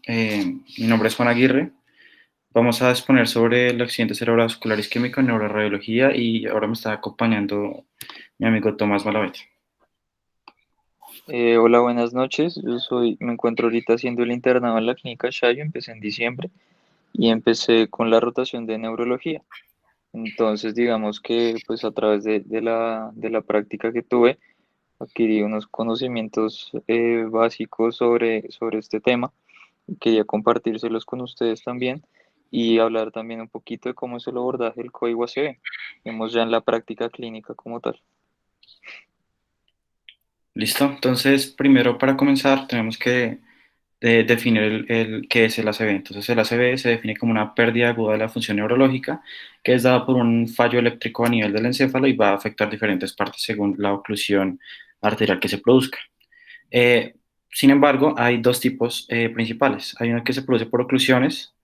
Mi nombre es Juan Aguirre. Vamos a exponer sobre el accidente cerebrovascular isquémico en neuroradiología y ahora me está acompañando mi amigo Tomás Malavete. Hola, buenas noches. Me encuentro ahorita haciendo el internado en la clínica Shayo. Empecé en diciembre y empecé con la rotación de neurología. Entonces, digamos que pues a través de la práctica que tuve, adquirí unos conocimientos básicos sobre este tema y quería compartírselos con ustedes también y hablar también un poquito de cómo es el abordaje del código ACV. Vemos ya en la práctica clínica como tal. ¿Listo? Entonces, primero para comenzar tenemos que definir qué es el ACV. Entonces, el ACV se define como una pérdida aguda de la función neurológica que es dada por un fallo eléctrico a nivel del encéfalo y va a afectar diferentes partes según la oclusión arterial que se produzca. Eh, Sin embargo, hay dos tipos principales. Hay uno que se produce por oclusiones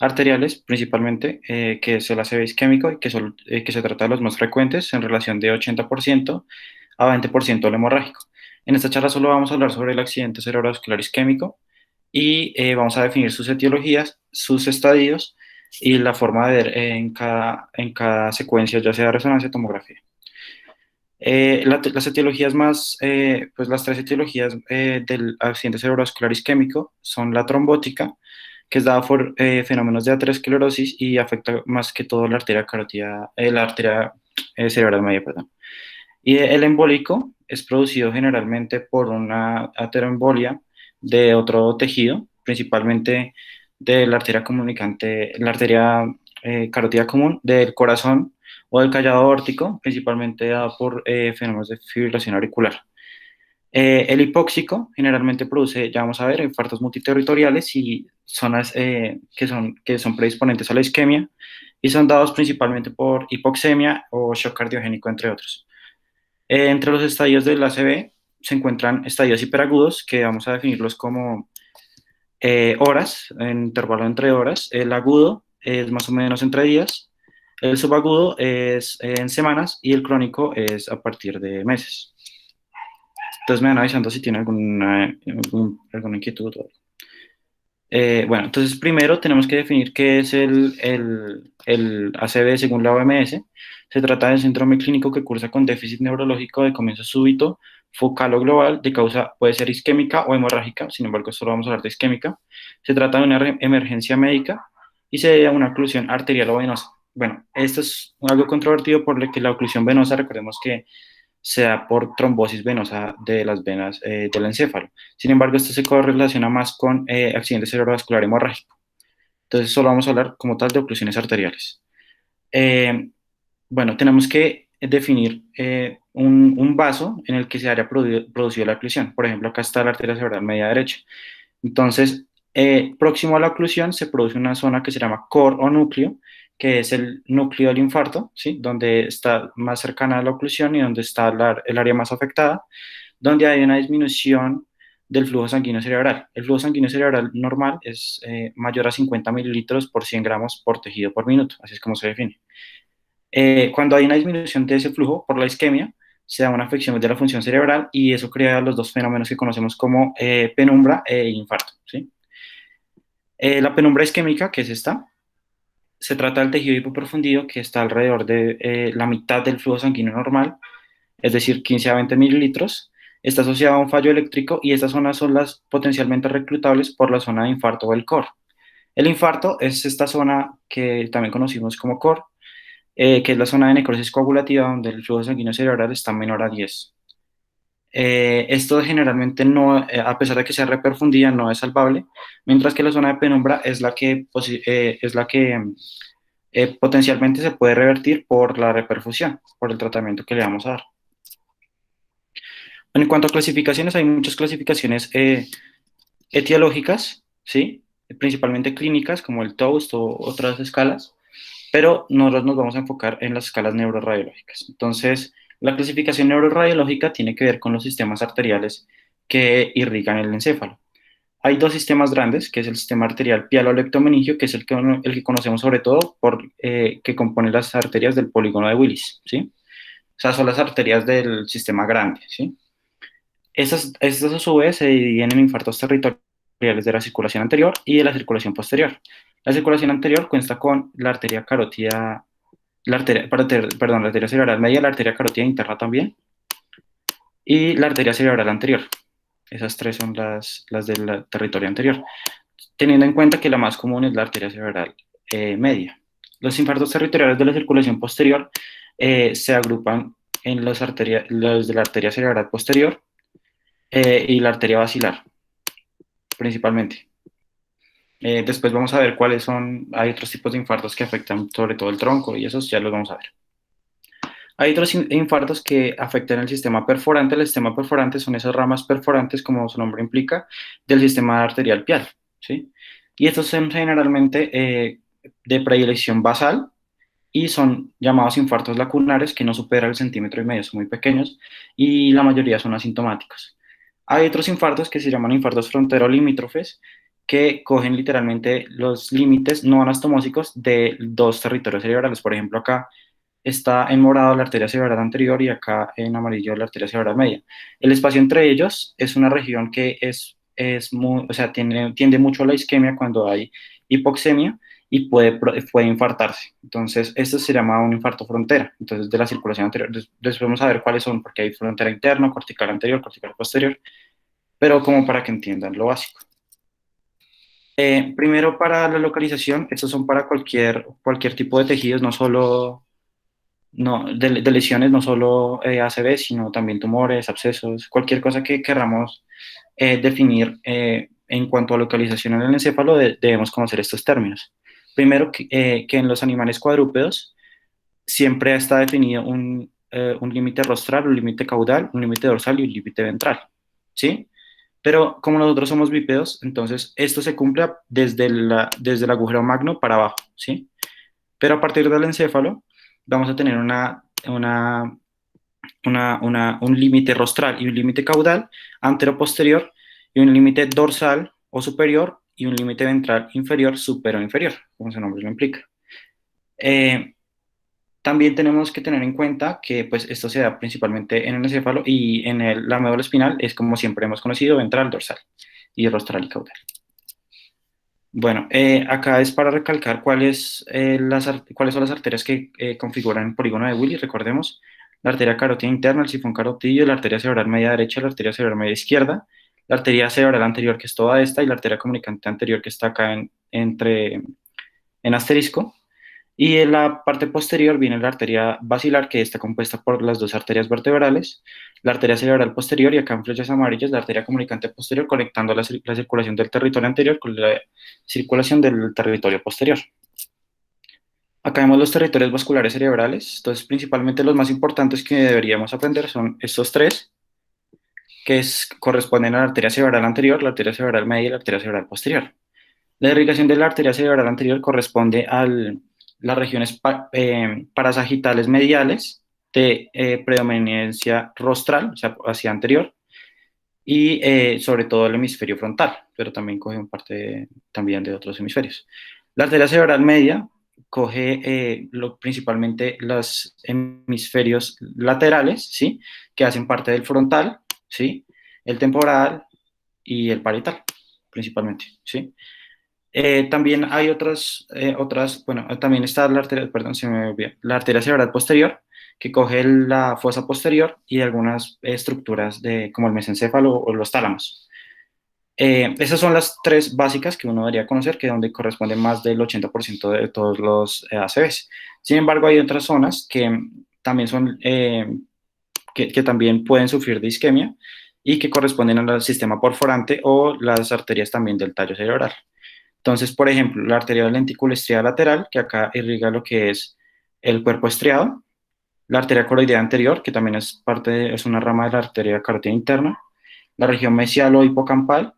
arteriales, principalmente, que es el ACV isquémico, y que se trata de los más frecuentes en relación de 80% a 20% del hemorrágico. En esta charla solo vamos a hablar sobre el accidente cerebrovascular isquémico y vamos a definir sus etiologías, sus estadios y la forma de ver en cada secuencia, ya sea resonancia o tomografía. Las etiologías más, pues las tres etiologías del accidente cerebrovascular isquémico son la trombótica, que es dada por fenómenos de aterosclerosis y afecta más que todo la arteria carótida, la arteria cerebral media, perdón. Y el embólico es producido generalmente por una ateroembolia de otro tejido, principalmente de la arteria comunicante, la arteria carótida común del corazón o del callado aórtico, principalmente dado por fenómenos de fibrilación auricular. El hipóxico generalmente produce, ya vamos a ver, infartos multiterritoriales y zonas que son predisponentes a la isquemia y son dados principalmente por hipoxemia o shock cardiogénico, entre otros. Entre los estadios del ACV se encuentran estadios hiperagudos, que vamos a definirlos como horas, en intervalo entre horas. El agudo es más o menos entre días, el subagudo es en semanas y el crónico es a partir de meses. Entonces me van avisando si tienen alguna inquietud. Bueno, entonces primero tenemos que definir qué es el ACV según la OMS. Se trata de un síndrome clínico que cursa con déficit neurológico de comienzo súbito, focal o global, de causa puede ser isquémica o hemorrágica, sin embargo, solo vamos a hablar de isquémica. Se trata de una emergencia médica y se debe a una oclusión arterial o venosa. Bueno, esto es algo controvertido por lo que la oclusión venosa, recordemos que se da por trombosis venosa de las venas del encéfalo. Sin embargo, esto se correlaciona más con accidente cerebrovascular hemorrágico. Entonces, solo vamos a hablar como tal de oclusiones arteriales. Eh, bueno, tenemos que definir un vaso en el que se haya producido la oclusión. Por ejemplo, acá está la arteria cerebral media derecha. Entonces, próximo a la oclusión se produce una zona que se llama core o núcleo, que es el núcleo del infarto, ¿sí? Donde está más cercana a la oclusión y donde está el área más afectada, donde hay una disminución del flujo sanguíneo cerebral. El flujo sanguíneo cerebral normal es mayor a 50 mililitros por 100 gramos por tejido por minuto, así es como se define. Cuando hay una disminución de ese flujo por la isquemia, se da una afección de la función cerebral y eso crea los dos fenómenos que conocemos como penumbra e infarto, ¿sí? La penumbra isquémica, que es esta, se trata del tejido hipoprofundido que está alrededor de la mitad del flujo sanguíneo normal, es decir, 15 a 20 mililitros. Está asociado a un fallo eléctrico y estas zonas son las potencialmente reclutables por la zona de infarto o el core. El infarto es esta zona que también conocimos como core, que es la zona de necrosis coagulativa donde el flujo sanguíneo cerebral está menor a 10. Esto generalmente no, a pesar de que sea reperfundida, no es salvable, mientras que la zona de penumbra es la que potencialmente se puede revertir por la reperfusión, por el tratamiento que le vamos a dar. Bueno, en cuanto a clasificaciones, hay muchas clasificaciones etiológicas, ¿sí? Principalmente clínicas, como el TOAST o otras escalas, pero nosotros nos vamos a enfocar en las escalas neuroradiológicas. Entonces, la clasificación neuroradiológica tiene que ver con los sistemas arteriales que irrigan el encéfalo. Hay dos sistemas grandes, que es el sistema arterial pialolectomeningio, que es el que conocemos sobre todo por que compone las arterias del polígono de Willis, ¿sí? O sea, son las arterias del sistema grande, ¿sí? Estas a su vez se dividen en infartos territoriales arteriales de la circulación anterior y de la circulación posterior. La circulación anterior cuenta con la arteria carótida, perdón, la arteria cerebral media, la arteria carótida interna también, y la arteria cerebral anterior. Esas tres son las del territorio anterior, teniendo en cuenta que la más común es la arteria cerebral media. Los infartos territoriales de la circulación posterior se agrupan en los de la arteria cerebral posterior y la arteria basilar, principalmente. Después vamos a ver cuáles son, hay otros tipos de infartos que afectan sobre todo el tronco y esos ya los vamos a ver. Hay otros infartos que afectan el sistema perforante. El sistema perforante son esas ramas perforantes, como su nombre implica, del sistema arterial pial, ¿sí? Y estos son generalmente de predilección basal y son llamados infartos lacunares que no superan el centímetro y medio, son muy pequeños y la mayoría son asintomáticos. Hay otros infartos que se llaman infartos frontero-limítrofes que cogen literalmente los límites no anastomósicos de dos territorios cerebrales. Por ejemplo, acá está en morado la arteria cerebral anterior y acá en amarillo la arteria cerebral media. El espacio entre ellos es una región que es muy, o sea, tiende mucho a la isquemia cuando hay hipoxemia y puede infartarse. Entonces, esto se llama un infarto frontera, entonces de la circulación anterior. Después vamos a ver cuáles son, porque hay frontera interna, cortical anterior, cortical posterior, pero como para que entiendan lo básico. Primero, para la localización, estos son para cualquier tipo de tejidos, no solo de lesiones, no solo ACV, sino también tumores, abscesos, cualquier cosa que queramos definir en cuanto a localización en el encéfalo, debemos conocer estos términos. Primero, que en los animales cuadrúpedos siempre está definido un límite rostral, un límite caudal, un límite dorsal y un límite ventral, ¿sí? Pero como nosotros somos bípedos, entonces esto se cumple desde el agujero magno para abajo, ¿sí? Pero a partir del encéfalo vamos a tener un límite rostral y un límite caudal antero-posterior y un límite dorsal o superior y un límite ventral inferior, superior o inferior, como su nombre lo implica. Eh, También tenemos que tener en cuenta que pues, esto se da principalmente en el encéfalo y en la médula espinal es como siempre hemos conocido, ventral, dorsal y rostral y caudal. Bueno, acá es para recalcar cuáles son las arterias que configuran el polígono de Willy. Recordemos, la arteria carótida interna, el sifón carotidio, la arteria cerebral media derecha, la arteria cerebral media izquierda, la arteria cerebral anterior, que es toda esta, y la arteria comunicante anterior, que está acá en asterisco. Y en la parte posterior viene la arteria basilar, que está compuesta por las dos arterias vertebrales, la arteria cerebral posterior y acá en flechas amarillas la arteria comunicante posterior, conectando la circulación del territorio anterior con la circulación del territorio posterior. Acá vemos los territorios vasculares cerebrales, entonces principalmente los más importantes que deberíamos aprender son estos tres, corresponden a la arteria cerebral anterior, la arteria cerebral media y la arteria cerebral posterior. La irrigación de la arteria cerebral anterior corresponde a las regiones parasagitales mediales de predominancia rostral, o sea, hacia anterior, y sobre todo el hemisferio frontal, pero también coge un parte también de otros hemisferios. La arteria cerebral media coge principalmente los hemisferios laterales, ¿sí? Que hacen parte del frontal, ¿sí? El temporal y el parietal, principalmente, ¿sí? También hay bueno, también está la arteria, perdón, se me olvidó, la arteria cerebral posterior, que coge la fosa posterior y algunas estructuras como el mesencéfalo o los tálamos. Esas son las tres básicas que uno debería conocer, que es donde corresponde más del 80% de todos los ACVs. Sin embargo, hay otras zonas que también que también pueden sufrir de isquemia y que corresponden al sistema perforante o las arterias también del tallo cerebral. Entonces, por ejemplo, la arteria lentículo estriada lateral, que acá irriga lo que es el cuerpo estriado, la arteria coroidea anterior, que también es una rama de la arteria carótida interna, la región mesial o hipocampal,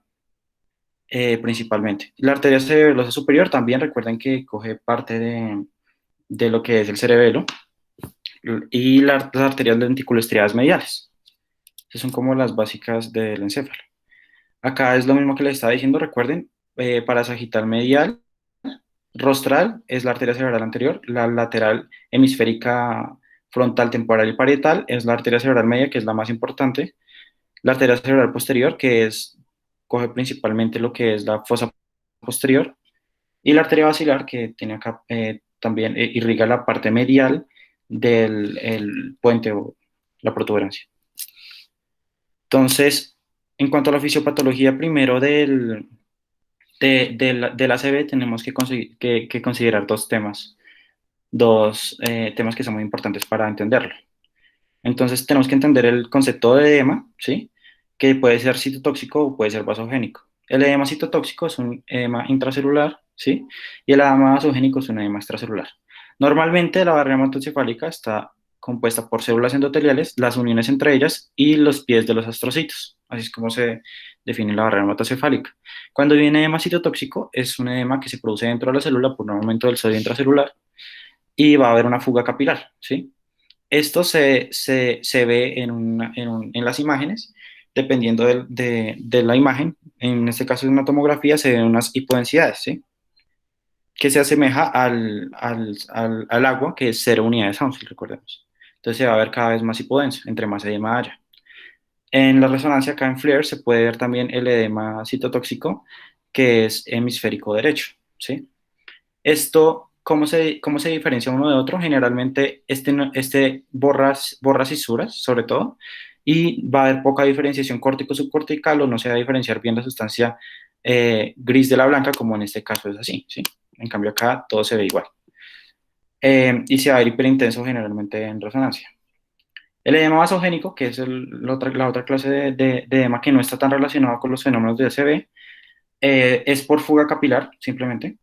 principalmente. La arteria cerebelosa superior también, recuerden que coge parte de lo que es el cerebelo, y las arterias lenticuloestriadas mediales. Esas son como las básicas del encéfalo. Acá es lo mismo que les estaba diciendo, recuerden, parasagital medial, rostral es la arteria cerebral anterior, la lateral hemisférica frontal, temporal y parietal es la arteria cerebral media, que es la más importante, la arteria cerebral posterior, que es coge principalmente lo que es la fosa posterior, y la arteria basilar, que tiene acá también irriga la parte medial del el puente o la protuberancia. Entonces, en cuanto a la fisiopatología, primero del ACV, tenemos que considerar dos temas que son muy importantes para entenderlo. Entonces, tenemos que entender el concepto de edema, ¿sí? Que puede ser citotóxico o puede ser vasogénico. El edema citotóxico es un edema intracelular, ¿sí? Y el edema vasogénico es un edema extracelular. Normalmente la barrera hematocefálica está compuesta por células endoteliales, las uniones entre ellas y los pies de los astrocitos. Así es como se define la barrera hematocefálica. Cuando viene edema citotóxico, es un edema que se produce dentro de la célula por un aumento del sodio intracelular y va a haber una fuga capilar, ¿sí? Esto se ve en las imágenes, dependiendo de la imagen. En este caso, en una tomografía se ven unas hipodensidades, ¿sí? Que se asemeja al agua, que es 0 unidades Hounsfield, recordemos. Entonces se va a ver cada vez más hipodenso, entre más edema haya. En la resonancia acá en FLAIR se puede ver también el edema citotóxico, que es hemisférico derecho, ¿sí? Esto, cómo se diferencia uno de otro? Generalmente este borra cisuras, sobre todo, y va a haber poca diferenciación córtico-subcortical o no se va a diferenciar bien la sustancia gris de la blanca, como en este caso es así, ¿sí? En cambio acá todo se ve igual. Y se va a ver hiperintenso generalmente en resonancia. El edema vasogénico, que es la otra clase de edema que no está tan relacionado con los fenómenos de ACV, es por fuga capilar, simplemente,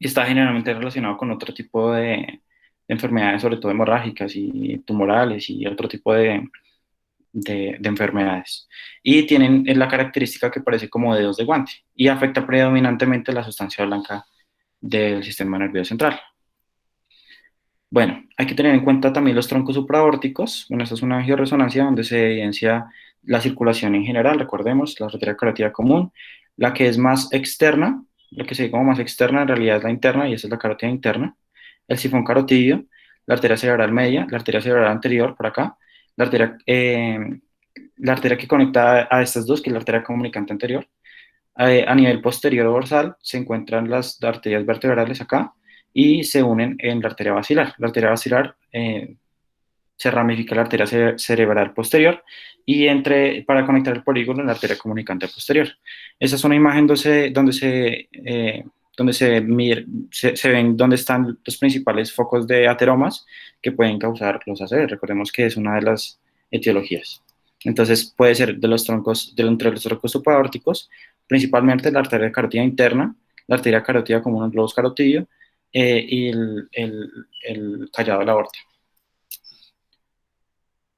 y está generalmente relacionado con otro tipo de enfermedades, sobre todo hemorrágicas y tumorales y otro tipo de enfermedades. Y tienen la característica que parece como dedos de guante y afecta predominantemente la sustancia blanca del sistema nervioso central. Bueno, hay que tener en cuenta también los troncos supraórticos. Bueno, esta es una angioresonancia donde se evidencia la circulación en general. Recordemos, la arteria carótida común, la que es más externa, la que se ve como más externa en realidad es la interna y esa es la carótida interna. El sifón carotidio, la arteria cerebral media, la arteria cerebral anterior por acá, la arteria, la arteria que conecta a estas dos, que es la arteria comunicante anterior. A nivel posterior o dorsal se encuentran las arterias vertebrales acá y se unen en la arteria basilar. La arteria basilar se ramifica la arteria cerebral posterior y para conectar el polígono en la arteria comunicante posterior. Esa es una imagen donde se ven dónde están los principales focos de ateromas que pueden causar los ACV. Recordemos que es una de las etiologías. Entonces puede ser entre los troncos subaórticos, principalmente la arteria carótida interna, la arteria carótida común, el globus carotidio y el callado de la aorta.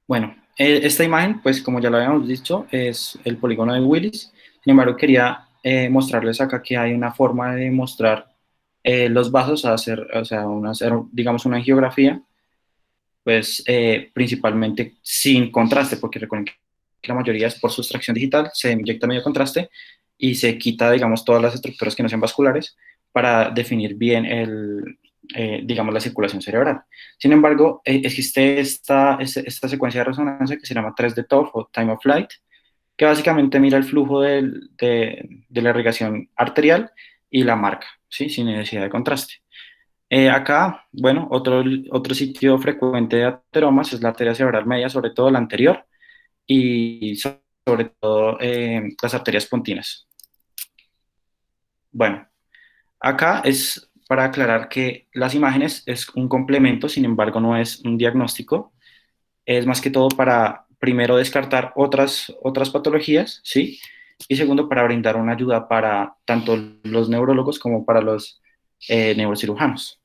Bueno, esta imagen, pues como ya lo habíamos dicho, es el polígono de Willis. Sin embargo, quería mostrarles acá que hay una forma de mostrar los vasos a hacer, o sea, digamos, una angiografía, pues principalmente sin contraste, porque recuerden que la mayoría es por sustracción digital, se inyecta medio contraste y se quita, digamos, todas las estructuras que no sean vasculares para definir bien digamos, la circulación cerebral. Sin embargo, existe esta secuencia de resonancia que se llama 3D TOF o Time of Flight, que básicamente mira el flujo de la irrigación arterial y la marca, ¿sí? Sin necesidad de contraste. Acá, bueno, otro sitio frecuente de ateromas es la arteria cerebral media, sobre todo la anterior, y sobre todo las arterias pontinas. Bueno, acá es para aclarar que las imágenes es un complemento, sin embargo no es un diagnóstico, es más que todo para, primero, descartar otras patologías, ¿sí? Y segundo, para brindar una ayuda para tanto los neurólogos como para los neurocirujanos.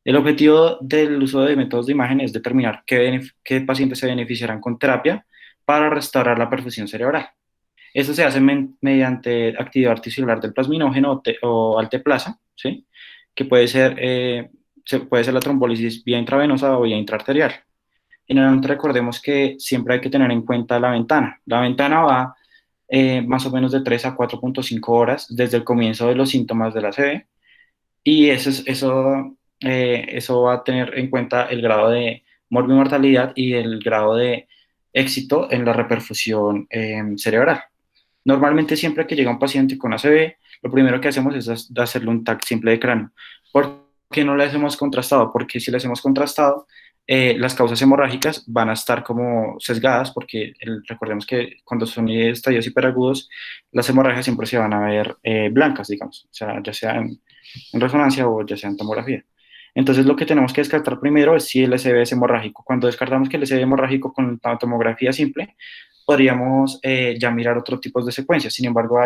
El objetivo del uso de métodos de imagen es determinar qué pacientes se beneficiarán con terapia para restaurar la perfusión cerebral. Esto se hace mediante actividad articular del plasminógeno o alteplasa, ¿sí? Que puede ser la trombólisis vía intravenosa o vía intraarterial. Generalmente recordemos que siempre hay que tener en cuenta la ventana. La ventana va más o menos de 3 a 4,5 horas desde el comienzo de los síntomas de la ACV y eso va a tener en cuenta el grado de morbimortalidad y el grado de éxito en la reperfusión cerebral. Normalmente siempre que llega un paciente con ACV, lo primero que hacemos es hacerle un TAC simple de cráneo. ¿Por qué no le hacemos contrastado? Porque si le hacemos contrastado, las causas hemorrágicas van a estar como sesgadas, porque recordemos que cuando son estadios hiperagudos, las hemorragias siempre se van a ver blancas, digamos, o sea, ya sea en resonancia o ya sea en tomografía. Entonces, lo que tenemos que descartar primero es si el SB es hemorrágico. Cuando descartamos que el SB es hemorrágico con la tomografía simple, podríamos ya mirar otros tipos de secuencias. Sin embargo,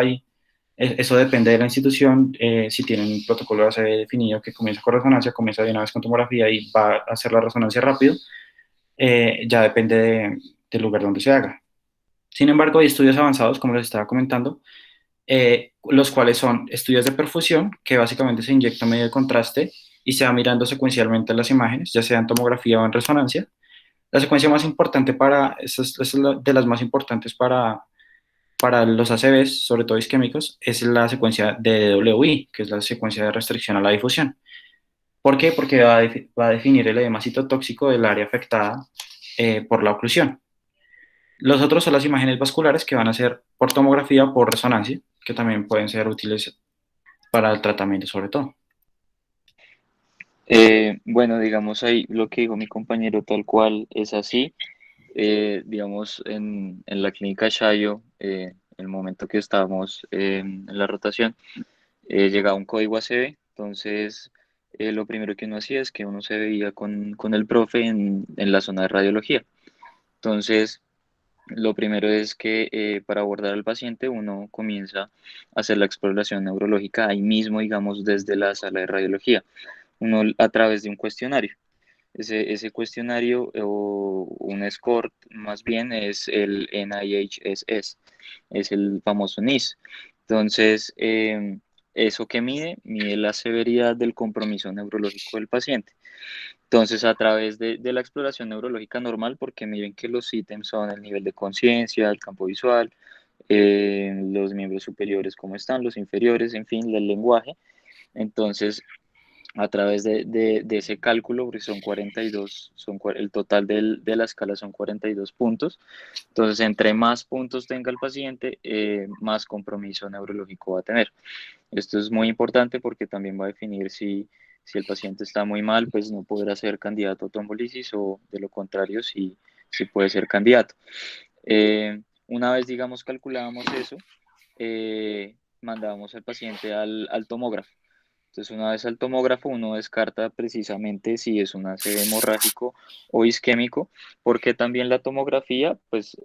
eso depende de la institución. Si tienen un protocolo de ACV definido que comienza con resonancia, comienza de una vez con tomografía y va a hacer la resonancia rápido, ya depende del lugar donde se haga. Sin embargo, hay estudios avanzados, como les estaba comentando, los cuales son estudios de perfusión, que básicamente se inyecta medio de contraste y se va mirando secuencialmente las imágenes, ya sea en tomografía o en resonancia. La secuencia más importante de las más importantes para los ACVs, sobre todo isquémicos, es la secuencia de DWI, que es la secuencia de restricción a la difusión. ¿Por qué? Porque va a definir el edema citotóxico del área afectada por la oclusión. Los otros son las imágenes vasculares que van a ser por tomografía o por resonancia, que también pueden ser útiles para el tratamiento sobre todo. Bueno, digamos ahí lo que dijo mi compañero tal cual es así. Digamos, en la clínica Shayo, el momento que estábamos en la rotación, llegaba un código ACV, entonces lo primero que uno hacía es que uno se veía con el profe en la zona de radiología. Entonces, lo primero es que para abordar al paciente uno comienza a hacer la exploración neurológica ahí mismo, digamos, desde la sala de radiología, uno a través de un cuestionario. Ese cuestionario o un score más bien es el NIHSS, es el famoso NIS. Entonces, eso que mide la severidad del compromiso neurológico del paciente. Entonces, a través de la exploración neurológica normal, porque miren que los ítems son el nivel de conciencia, el campo visual, los miembros superiores, cómo están, los inferiores, en fin, el lenguaje. Entonces, a través de ese cálculo, porque son 42, el total de la escala son 42 puntos. Entonces, entre más puntos tenga el paciente, más compromiso neurológico va a tener. Esto es muy importante porque también va a definir si el paciente está muy mal, pues no podrá ser candidato a trombolisis o de lo contrario, si puede ser candidato. Una vez, digamos, calculábamos eso, mandábamos al paciente al tomógrafo. Entonces, una vez al tomógrafo, uno descarta precisamente si es un ACV hemorrágico o isquémico, porque también la tomografía, pues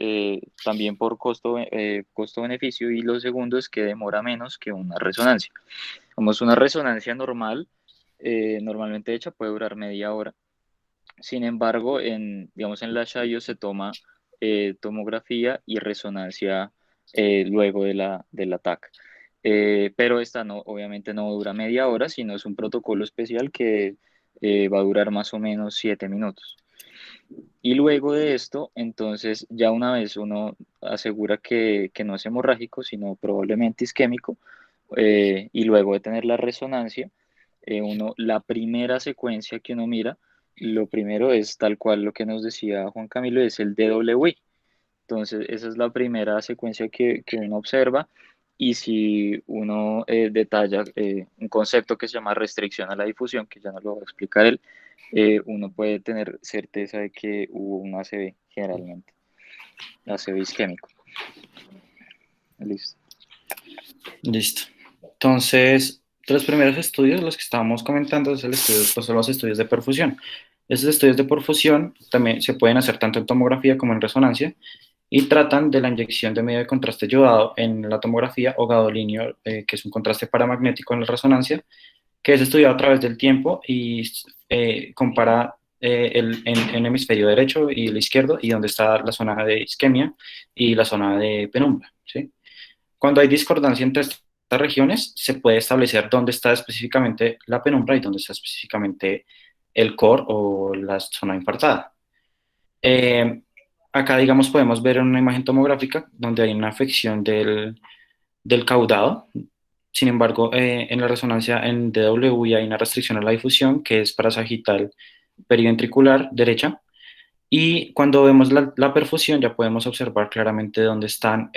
también por costo-beneficio, y lo segundo es que demora menos que una resonancia. Como es una resonancia normal, normalmente hecha, puede durar media hora. Sin embargo, digamos, en la Shayo se toma tomografía y resonancia luego del ataque. Pero esta no, obviamente no dura media hora, sino es un protocolo especial que va a durar más o menos 7 minutos. Y luego de esto, entonces, ya una vez uno asegura que no es hemorrágico, sino probablemente isquémico, y luego de tener la resonancia, la primera secuencia que uno mira, lo primero es tal cual lo que nos decía Juan Camilo, es el DWI. Entonces, esa es la primera secuencia que uno observa. Y si uno detalla un concepto que se llama restricción a la difusión, que ya nos lo va a explicar él, uno puede tener certeza de que hubo un ACV generalmente, ACV isquémico. Listo. Listo. Entonces, de los primeros estudios, los que estábamos comentando, pues, son los estudios de perfusión. Esos estudios de perfusión también se pueden hacer tanto en tomografía como en resonancia y tratan de la inyección de medio de contraste yodado en la tomografía o gadolíneo, que es un contraste paramagnético en la resonancia, que es estudiado a través del tiempo y compara en hemisferio derecho y el izquierdo y dónde está la zona de isquemia y la zona de penumbra, ¿sí? Cuando hay discordancia entre estas regiones, se puede establecer dónde está específicamente la penumbra y dónde está específicamente el core o la zona infartada. Eh, Acá, digamos, podemos ver en una imagen tomográfica donde hay una afección del caudado. Sin embargo, en la resonancia en DW hay una restricción a la difusión que es parasagital periventricular derecha. Y cuando vemos la perfusión ya podemos observar claramente dónde están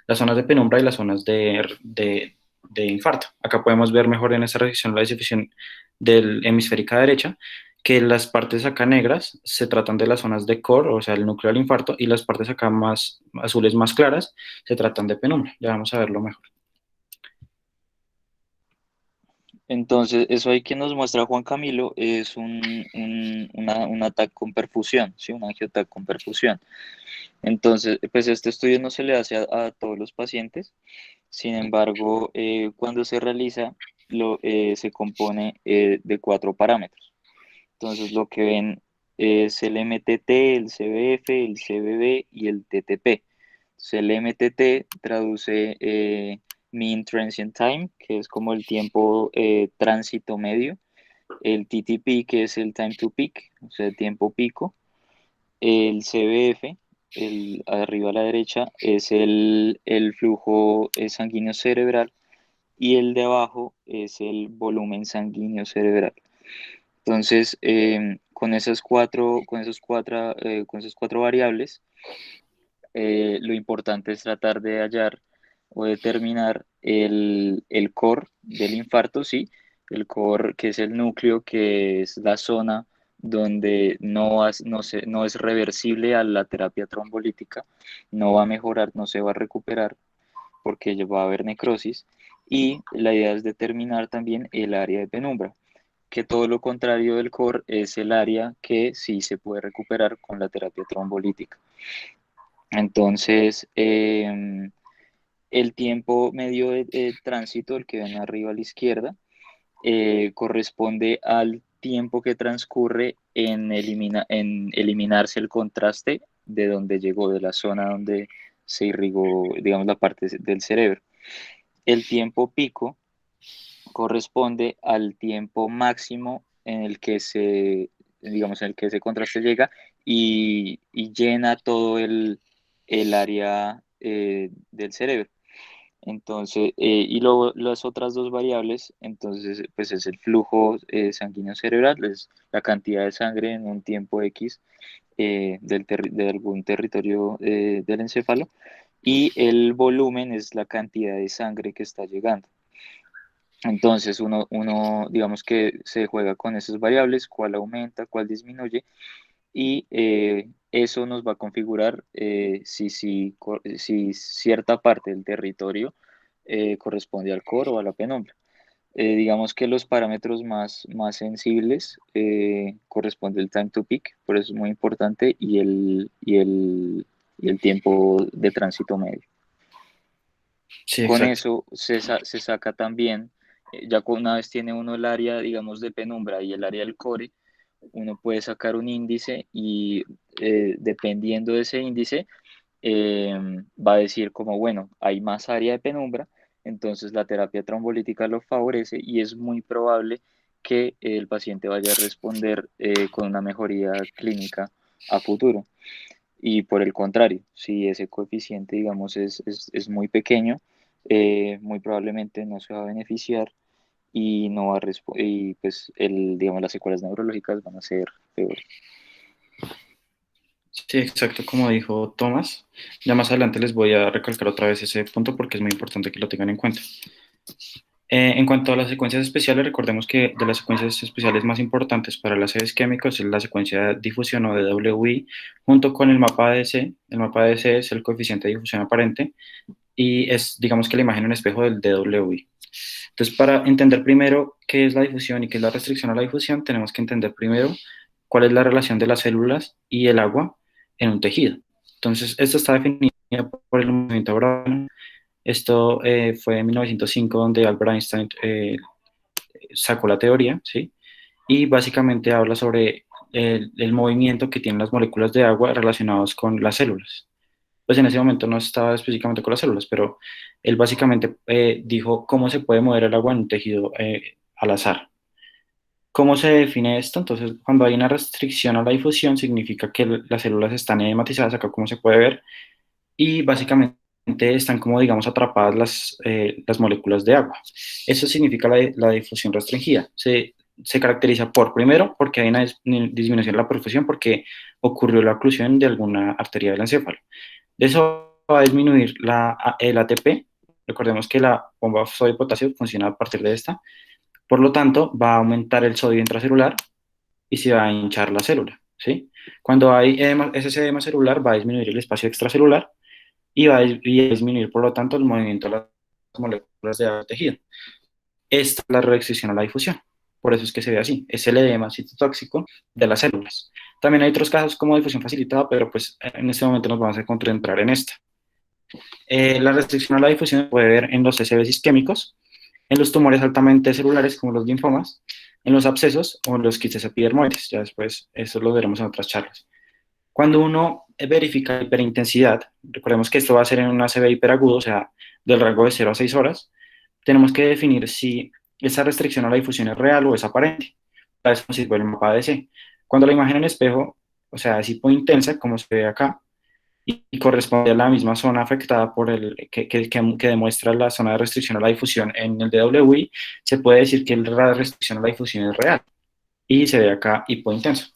las zonas de penumbra y las zonas de infarto. Acá podemos ver mejor en esta sección la distribución del hemisférica derecha, que las partes acá negras se tratan de las zonas de core, o sea, el núcleo del infarto, y las partes acá más azules más claras se tratan de penumbra. Ya vamos a verlo mejor. Entonces, eso ahí que nos muestra Juan Camilo es un ataque con perfusión, ¿sí? Un angiotac con perfusión. Entonces, pues este estudio no se le hace a todos los pacientes. Sin embargo, cuando se realiza, se compone de cuatro parámetros. Entonces, lo que ven es el MTT, el CBF, el CBB y el TTP. Entonces, el MTT traduce Mean Transient Time, que es como el tiempo tránsito medio. El TTP, que es el Time to Peak, o sea, el tiempo pico. El CBF, el arriba a la derecha, es el flujo sanguíneo cerebral y el de abajo es el volumen sanguíneo cerebral. Entonces, con esas cuatro variables, lo importante es tratar de hallar o determinar el core del infarto, sí, el core que es el núcleo, que es la zona donde no es reversible a la terapia trombolítica, no va a mejorar, no se va a recuperar porque va a haber necrosis. Y la idea es determinar también el área de penumbra, que todo lo contrario del core es el área que sí se puede recuperar con la terapia trombolítica. Entonces, el tiempo medio de tránsito, el que ven arriba a la izquierda, corresponde al tiempo que transcurre en eliminarse el contraste de donde llegó, de la zona donde se irrigó, digamos, la parte del cerebro. El tiempo pico corresponde al tiempo máximo en el que digamos, en el que ese contraste llega y llena todo el área del cerebro. Entonces, y luego las otras dos variables, entonces, pues es el flujo sanguíneo cerebral, es la cantidad de sangre en un tiempo X de algún territorio del encéfalo, y el volumen es la cantidad de sangre que está llegando. Entonces, digamos que se juega con esas variables, cuál aumenta, cuál disminuye, y eso nos va a configurar si cierta parte del territorio corresponde al core o a la penumbra. Digamos que los parámetros más sensibles corresponde el time to peak, por eso es muy importante, y el tiempo de tránsito medio. Sí, Con exacto. eso se saca también, una vez tiene uno el área, digamos, de penumbra y el área del core, uno puede sacar un índice y dependiendo de ese índice, eh, va a decir como, bueno, hay más área de penumbra, entonces la terapia trombolítica lo favorece y es muy probable que el paciente vaya a responder con una mejoría clínica a futuro. Y por el contrario, si ese coeficiente, digamos, es muy pequeño, muy probablemente no se va a beneficiar y no va a y pues digamos, las secuelas neurológicas van a ser peores. Sí, exacto, como dijo Tomás. Ya más adelante les voy a recalcar otra vez ese punto porque es muy importante que lo tengan en cuenta. En cuanto a las secuencias especiales, recordemos que de las secuencias especiales más importantes para las sedes químicos es la secuencia de difusión o de WI, junto con el mapa ADC. El mapa ADC es el coeficiente de difusión aparente y es, digamos que la imagen en espejo del DWI. Entonces, para entender primero qué es la difusión y qué es la restricción a la difusión, tenemos que entender primero cuál es la relación de las células y el agua en un tejido. Entonces, esto está definido por el movimiento Brown. Esto fue en 1905 donde Albert Einstein sacó la teoría, ¿sí? Y básicamente habla sobre el movimiento que tienen las moléculas de agua relacionados con las células. Pues en ese momento no estaba específicamente con las células, pero él básicamente dijo cómo se puede mover el agua en un tejido al azar. ¿Cómo se define esto? Entonces, cuando hay una restricción a la difusión, significa que las células están edematizadas, acá como se puede ver, y básicamente están como, digamos, atrapadas las moléculas de agua. Eso significa la difusión restringida. Se caracteriza por, primero, porque hay una disminución de la perfusión, porque ocurrió la oclusión de alguna arteria del encéfalo. De eso va a disminuir el ATP. Recordemos que la bomba sodio-potasio funciona a partir de esta. Por lo tanto, va a aumentar el sodio intracelular y se va a hinchar la célula, ¿sí? Cuando hay ese edema celular, va a disminuir el espacio extracelular y va a disminuir, por lo tanto, el movimiento de las moléculas de tejido. Esta es la restricción a la difusión. Por eso es que se ve así. Es el edema citotóxico de las células. También hay otros casos como difusión facilitada, pero pues en este momento nos vamos a concentrar en esta. La restricción a la difusión se puede ver en los SBs isquémicos, en los tumores altamente celulares como los linfomas, en los abscesos o en los quistes epidermoides. Ya después eso lo veremos en otras charlas. Cuando uno verifica hiperintensidad, recordemos que esto va a ser en un ACV hiperagudo, o sea, del rango de 0 a 6 horas, tenemos que definir si esa restricción a la difusión es real o es aparente. Para eso nos sirve el mapa ADC. Cuando la imagen en espejo, o sea, es hipointensa, como se ve acá, y corresponde a la misma zona afectada por que demuestra la zona de restricción a la difusión en el DWI, se puede decir que la restricción a la difusión es real y se ve acá hipointenso.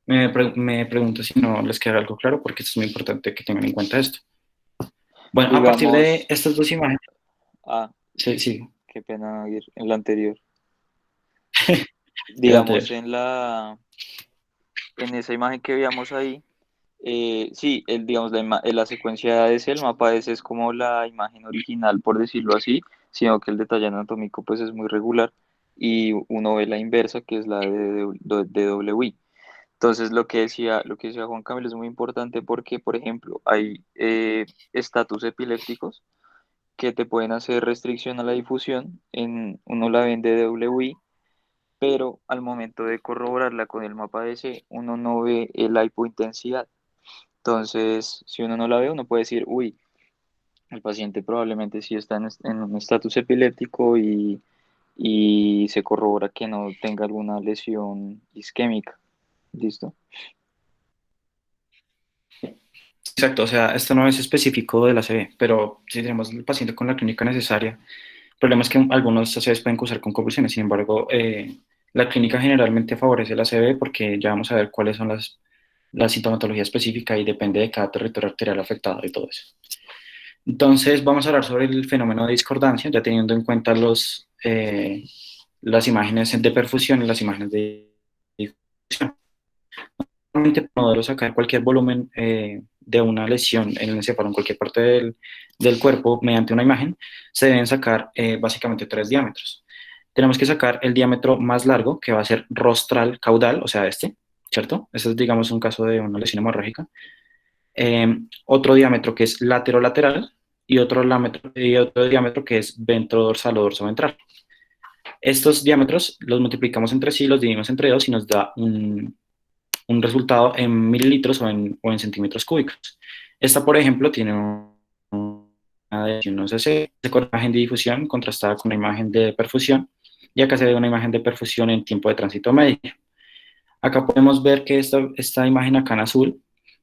Me pregunto si no les queda algo claro, porque es muy importante que tengan en cuenta esto. Bueno, a partir de Digamos, estas dos imágenes, ah, sí, sí, qué pena ir en la anterior. el anterior. Digamos, en esa imagen que veíamos ahí, sí, digamos, la secuencia ADC, el mapa ADC es como la imagen original, por decirlo así, sino que el detalle anatómico pues es muy regular y uno ve la inversa, que es la de DWI. Entonces, lo que decía Juan Camilo es muy importante porque, por ejemplo, hay estatus epilépticos que te pueden hacer restricción a la difusión, uno la ve en DWI, pero al momento de corroborarla con el mapa DC, uno no ve la hipointensidad. Entonces, si uno no la ve, uno puede decir, uy, el paciente probablemente sí está en un estatus epiléptico y se corrobora que no tenga alguna lesión isquémica. ¿Listo? Exacto, o sea, esto no es específico de la ACV, pero si tenemos el paciente con la clínica necesaria, el problema es que algunos ACVs pueden cursar con convulsiones. Sin embargo, la clínica generalmente favorece la ACV porque ya vamos a ver cuáles son la sintomatología específica y depende de cada territorio arterial afectado y todo eso. Entonces, vamos a hablar sobre el fenómeno de discordancia, ya teniendo en cuenta las imágenes de perfusión y las imágenes de difusión. Normalmente podemos sacar cualquier volumen de una lesión en el encéfalo en cualquier parte del cuerpo mediante una imagen. Se deben sacar básicamente tres diámetros. Tenemos que sacar el diámetro más largo, que va a ser rostral caudal, o sea, este, ¿cierto? Este es, digamos, un caso de una lesión hemorrágica. Otro diámetro que es lateral y otro diámetro que es ventrodorsal o dorsoventral. Estos diámetros los multiplicamos entre sí, los dividimos entre dos y nos da un resultado en mililitros o en centímetros cúbicos. Esta, por ejemplo, tiene una de 1 cc con imagen de difusión contrastada con una imagen de perfusión, y acá se ve una imagen de perfusión en tiempo de tránsito medio. Acá podemos ver que esta imagen acá en azul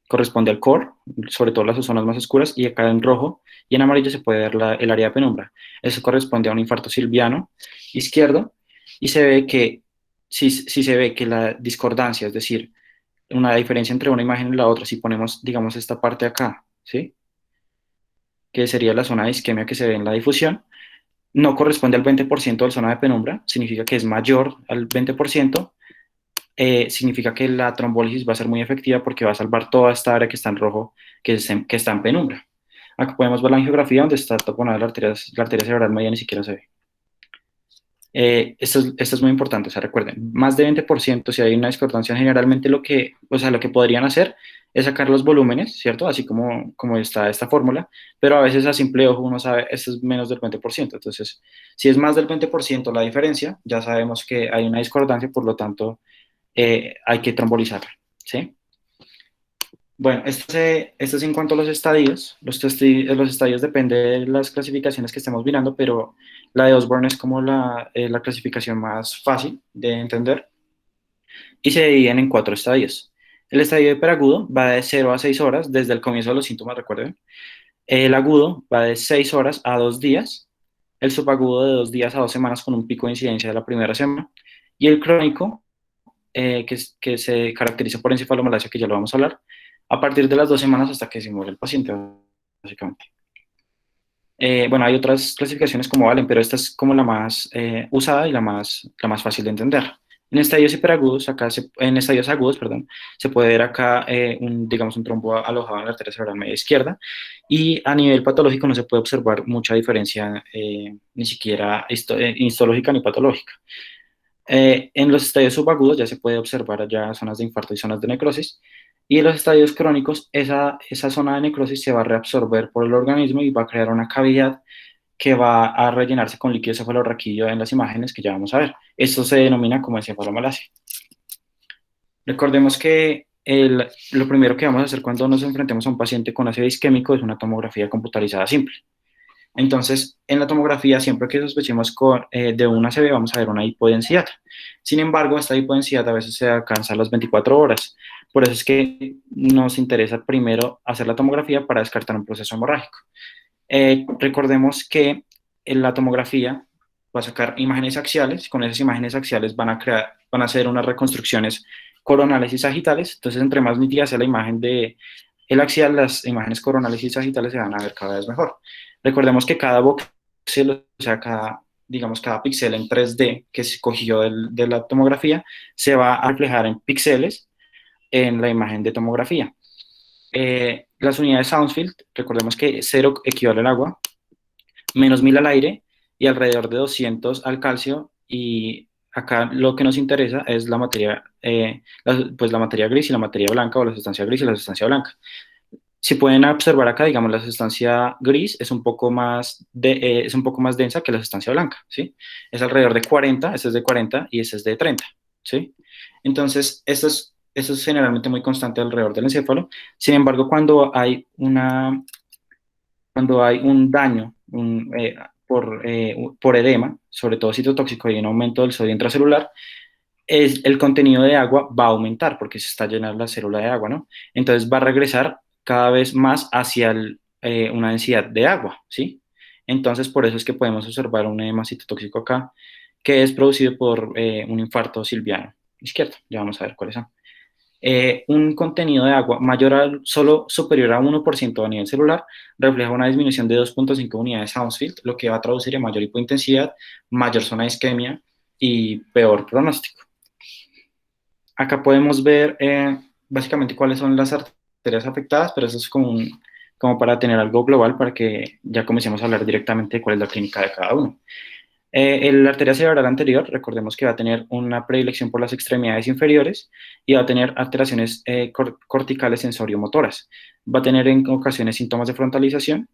corresponde al core, sobre todo las zonas más oscuras, y acá en rojo y en amarillo se puede ver el área de penumbra. Eso corresponde a un infarto silviano izquierdo, y se ve que si se ve que la discordancia, es decir, una diferencia entre una imagen y la otra, si ponemos, digamos, esta parte acá, ¿sí? Que sería la zona de isquemia que se ve en la difusión, no corresponde al 20% de la zona de penumbra, significa que es mayor al 20%, significa que la trombólisis va a ser muy efectiva porque va a salvar toda esta área que está en rojo, que está en penumbra. Acá podemos ver la angiografía donde está taponada la arteria cerebral media, ni siquiera se ve. Esto es muy importante, o sea, recuerden, más de 20%, si hay una discordancia, generalmente lo que podrían hacer es sacar los volúmenes, ¿cierto? Así como está esta fórmula, pero a veces a simple ojo uno sabe, esto es menos del 20%. Entonces, si es más del 20% la diferencia, ya sabemos que hay una discordancia, por lo tanto, hay que trombolizarla, ¿sí? Bueno, esto es en cuanto a los estadios. Los estadios dependen de las clasificaciones que estemos mirando, pero la de Osborne es como la clasificación más fácil de entender y se dividen en cuatro estadios. El estadio hiperagudo va de 0 a 6 horas desde el comienzo de los síntomas, recuerden. El agudo va de 6 horas a 2 días. El subagudo de 2 días a 2 semanas con un pico de incidencia de la primera semana. Y el crónico, que se caracteriza por encefalomalacia, que ya lo vamos a hablar, a partir de las 2 semanas hasta que se muere el paciente. básicamente. Bueno, hay otras clasificaciones como Valen, pero esta es como la más usada y la más fácil de entender. En estadios hiperagudos, en estadios agudos, perdón, se puede ver acá digamos, un trombo alojado en la arteria cerebral media izquierda, y a nivel patológico no se puede observar mucha diferencia, ni siquiera histológica ni patológica. En los estadios subagudos ya se puede observar ya zonas de infarto y zonas de necrosis, y en los estadios crónicos esa zona de necrosis se va a reabsorber por el organismo y va a crear una cavidad que va a rellenarse con líquido cefalorraquídeo en las imágenes que ya vamos a ver. Esto se denomina como encefalomalacia. Recordemos que lo primero que vamos a hacer cuando nos enfrentemos a un paciente con ácido isquémico es una tomografía computarizada simple. Entonces, en la tomografía, siempre que sospechemos de una ACV, vamos a ver una hipodensidad. Sin embargo, esta hipodensidad a veces se alcanza a las 24 horas. Por eso es que nos interesa primero hacer la tomografía para descartar un proceso hemorrágico. Recordemos que en la tomografía va a sacar imágenes axiales. Con esas imágenes axiales van a hacer unas reconstrucciones coronales y sagitales. Entonces, entre más nítida sea la imagen de el axial, las imágenes coronales y sagitales se van a ver cada vez mejor. Recordemos que cada voxel, o sea, digamos, cada píxel en 3D que se cogió de la tomografía, se va a reflejar en píxeles en la imagen de tomografía. Las unidades Hounsfield, recordemos que 0 equivale al agua, menos 1000 al aire y alrededor de 200 al calcio, y acá lo que nos interesa es la materia, pues la materia gris y la materia blanca, o la sustancia gris y la sustancia blanca. Si pueden observar acá, digamos, la sustancia gris es un poco es un poco más densa que la sustancia blanca, ¿sí? Es alrededor de 40, este es de 40 y este es de 30, ¿sí? Entonces, esto es generalmente muy constante alrededor del encéfalo. Sin embargo, cuando hay un daño por edema, sobre todo citotóxico, y un aumento del sodio intracelular, el contenido de agua va a aumentar porque se está llenando la célula de agua, ¿no? Entonces va a regresar cada vez más hacia una densidad de agua, ¿sí? Entonces por eso es que podemos observar un edema citotóxico acá, que es producido por un infarto silviano izquierdo. Ya vamos a ver cuáles son. Un contenido de agua solo superior a 1% a nivel celular refleja una disminución de 2,5 unidades Hounsfield, lo que va a traducir en mayor hipointensidad, mayor zona de isquemia y peor pronóstico. Acá podemos ver básicamente cuáles son las arterias afectadas, pero eso es como para tener algo global para que ya comencemos a hablar directamente de cuál es la clínica de cada uno. La arteria cerebral anterior, recordemos que va a tener una predilección por las extremidades inferiores y va a tener alteraciones corticales sensoriomotoras. Va a tener en ocasiones síntomas de frontalización.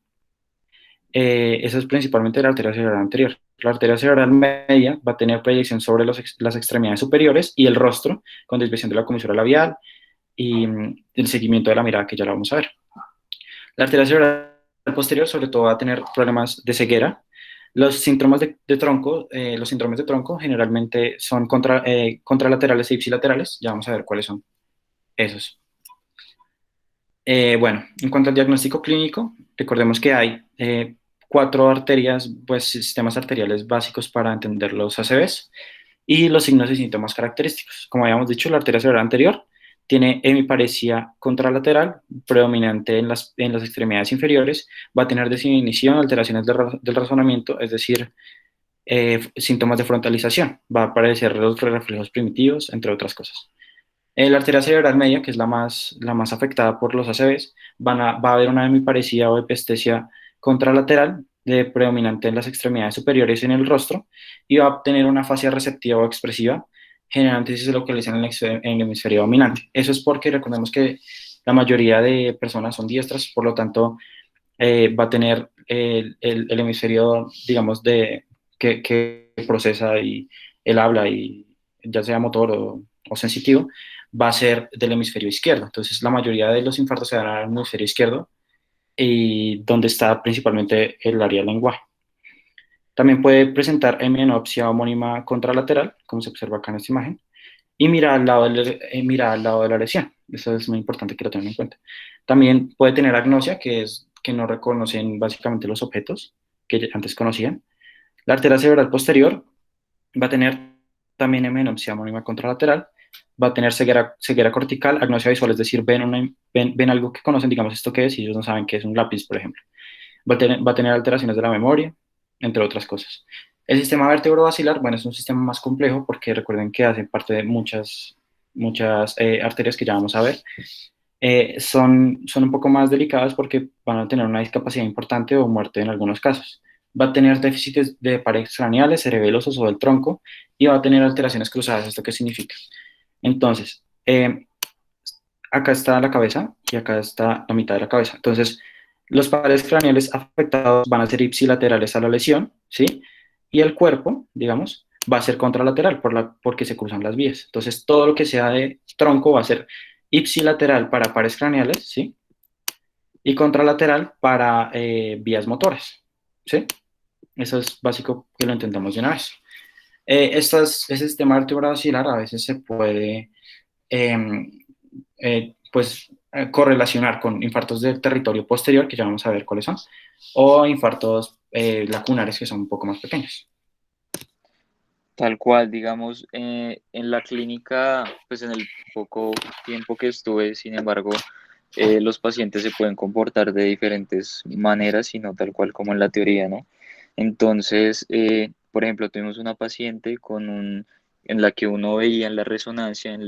Eso es principalmente la arteria cerebral anterior. La arteria cerebral media va a tener proyección sobre las extremidades superiores y el rostro, con desviación de la comisura labial y el seguimiento de la mirada, que ya la vamos a ver. La arteria cerebral posterior, sobre todo, va a tener problemas de ceguera. Los síndromes de tronco, los síndromes de tronco generalmente son contralaterales e ipsilaterales. Ya vamos a ver cuáles son esos. Bueno, en cuanto al diagnóstico clínico, recordemos que hay 4 arterias, pues sistemas arteriales básicos para entender los ACVs y los signos y síntomas característicos. Como habíamos dicho, la arteria cerebral anterior tiene hemiparesia contralateral predominante en las extremidades inferiores, va a tener desinhibición, alteraciones del razonamiento, es decir, síntomas de frontalización, va a aparecer los reflejos primitivos, entre otras cosas. La arteria cerebral media, que es la más afectada por los ACVs, va a haber una hemiparesia o epiestesia contralateral predominante en las extremidades superiores en el rostro, y va a tener una fascia receptiva o expresiva, generalmente si se localiza en el hemisferio dominante. Eso es porque recordemos que la mayoría de personas son diestras, por lo tanto va a tener el hemisferio, digamos, que procesa y el habla, y ya sea motor o sensitivo, va a ser del hemisferio izquierdo. Entonces, la mayoría de los infartos se dan al hemisferio izquierdo, y donde está principalmente el área del lenguaje. También puede presentar hemianopsia homónima contralateral, como se observa acá en esta imagen, y mira al lado de la lesión. Eso es muy importante que lo tengan en cuenta. También puede tener agnosia, que es que no reconocen básicamente los objetos que antes conocían. La arteria cerebral posterior va a tener también hemianopsia homónima contralateral, va a tener ceguera cortical, agnosia visual, es decir, ven algo que conocen, digamos esto que es, y ellos no saben que es un lápiz, por ejemplo. Va a tener alteraciones de la memoria, entre otras cosas. El sistema vertebrovascular, bueno, es un sistema más complejo porque recuerden que hace parte de muchas arterias que ya vamos a ver. Son un poco más delicadas porque van a tener una discapacidad importante o muerte en algunos casos. Va a tener déficits de paredes craneales, cerebelosos o del tronco y va a tener alteraciones cruzadas. ¿Esto qué significa? Entonces, acá está la cabeza y acá está la mitad de la cabeza. Entonces, los pares craneales afectados van a ser ipsilaterales a la lesión, ¿sí? Y el cuerpo, digamos, va a ser contralateral porque se cruzan las vías. Entonces, todo lo que sea de tronco va a ser ipsilateral para pares craneales, ¿sí? Y contralateral para vías motoras, ¿sí? Eso es básico que lo entendamos de una vez. Ese sistema vertebrovascular a veces se puede eh, correlacionar con infartos del territorio posterior, que ya vamos a ver cuáles son, o infartos lacunares, que son un poco más pequeños. Tal cual, digamos, en la clínica, pues en el poco tiempo que estuve, sin embargo, los pacientes se pueden comportar de diferentes maneras y no tal cual como en la teoría, ¿no? Entonces, por ejemplo, tuvimos una paciente en la que uno veía en la resonancia, en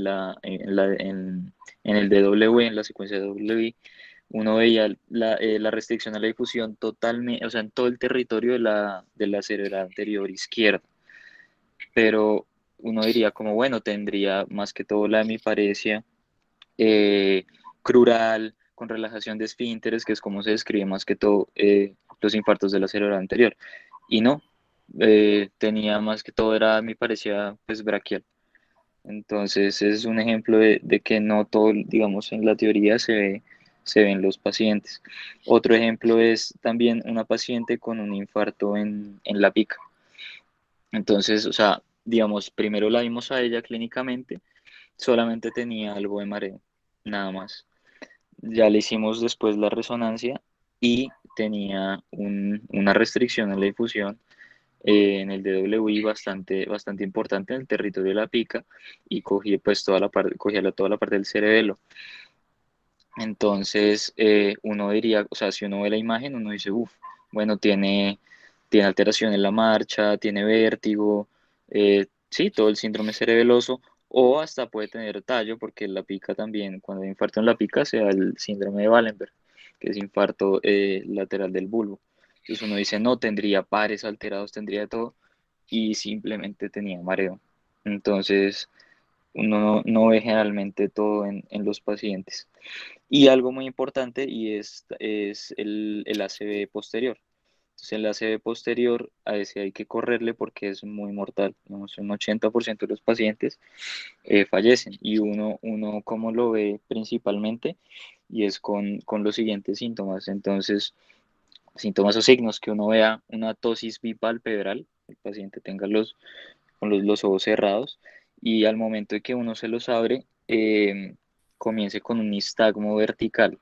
el DW, en la secuencia de W, uno veía la restricción a la difusión totalmente, o sea, en todo el territorio de la cerebral anterior izquierda, pero uno diría como, bueno, tendría más que todo la hemiparesia eh, crural, con relajación de esfínteres, que es como se describe más que todo los infartos de la cerebral anterior. Y no, tenía más que todo, era, me parecía, pues braquial. Entonces es un ejemplo de que no todo, digamos, en la teoría se ve en los pacientes. Otro ejemplo es también una paciente con un infarto en la pica. Entonces, o sea, digamos, primero la vimos a ella clínicamente, solamente tenía algo de mareo, nada más. Ya le hicimos después la resonancia y tenía una restricción en la difusión en el DWI bastante importante en el territorio de la pica y cogía pues toda la parte del cerebelo. Entonces uno diría, o sea, si uno ve la imagen, uno dice, uff, bueno, tiene alteración en la marcha, tiene vértigo, sí, todo el síndrome cerebeloso, o hasta puede tener tallo, porque la pica también, cuando hay infarto en la pica, se da el síndrome de Wallenberg, que es infarto lateral del bulbo. Entonces uno dice, no, tendría pares alterados, tendría todo, y simplemente tenía mareo. Entonces uno no ve generalmente todo en los pacientes. Y algo muy importante y es el ACV posterior. Entonces el ACV posterior a ese hay que correrle porque es muy mortal. Digamos, un 80% de los pacientes fallecen y uno cómo lo ve principalmente y es con los siguientes síntomas. Entonces, síntomas o signos que uno vea una tosis bipalpebral, el paciente tenga los ojos cerrados y al momento de que uno se los abre, comience con un nistagmo vertical.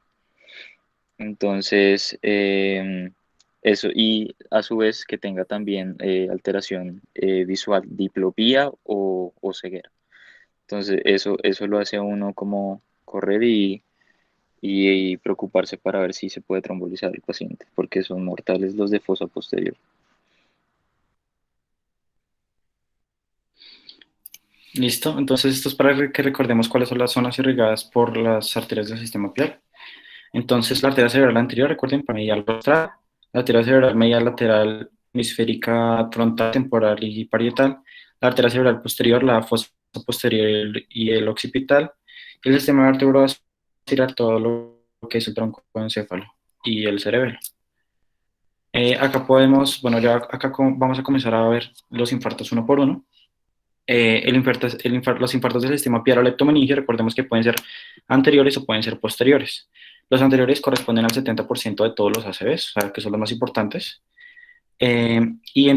Entonces, eso, y a su vez que tenga también alteración visual, diplopía o ceguera. Entonces, eso lo hace a uno como correr y preocuparse para ver si se puede trombolizar el paciente, porque son mortales los de fosa posterior. ¿Listo? Entonces, esto es para que recordemos cuáles son las zonas irrigadas por las arterias del sistema piel. Entonces, la arteria cerebral anterior, recuerden, para medial rostral, la arteria cerebral medial lateral hemisférica frontal, temporal y parietal, la arteria cerebral posterior, la fosa posterior y el occipital, y el sistema vertebrovascular, todo lo que es el tronco encéfalo y el cerebelo. Acá podemos, bueno, ya acá vamos a comenzar a ver los infartos uno por uno. Los infartos del sistema piaro-leptomeningio, recordemos que pueden ser anteriores o pueden ser posteriores. Los anteriores corresponden al 70% de todos los ACVs, o sea, que son los más importantes. Y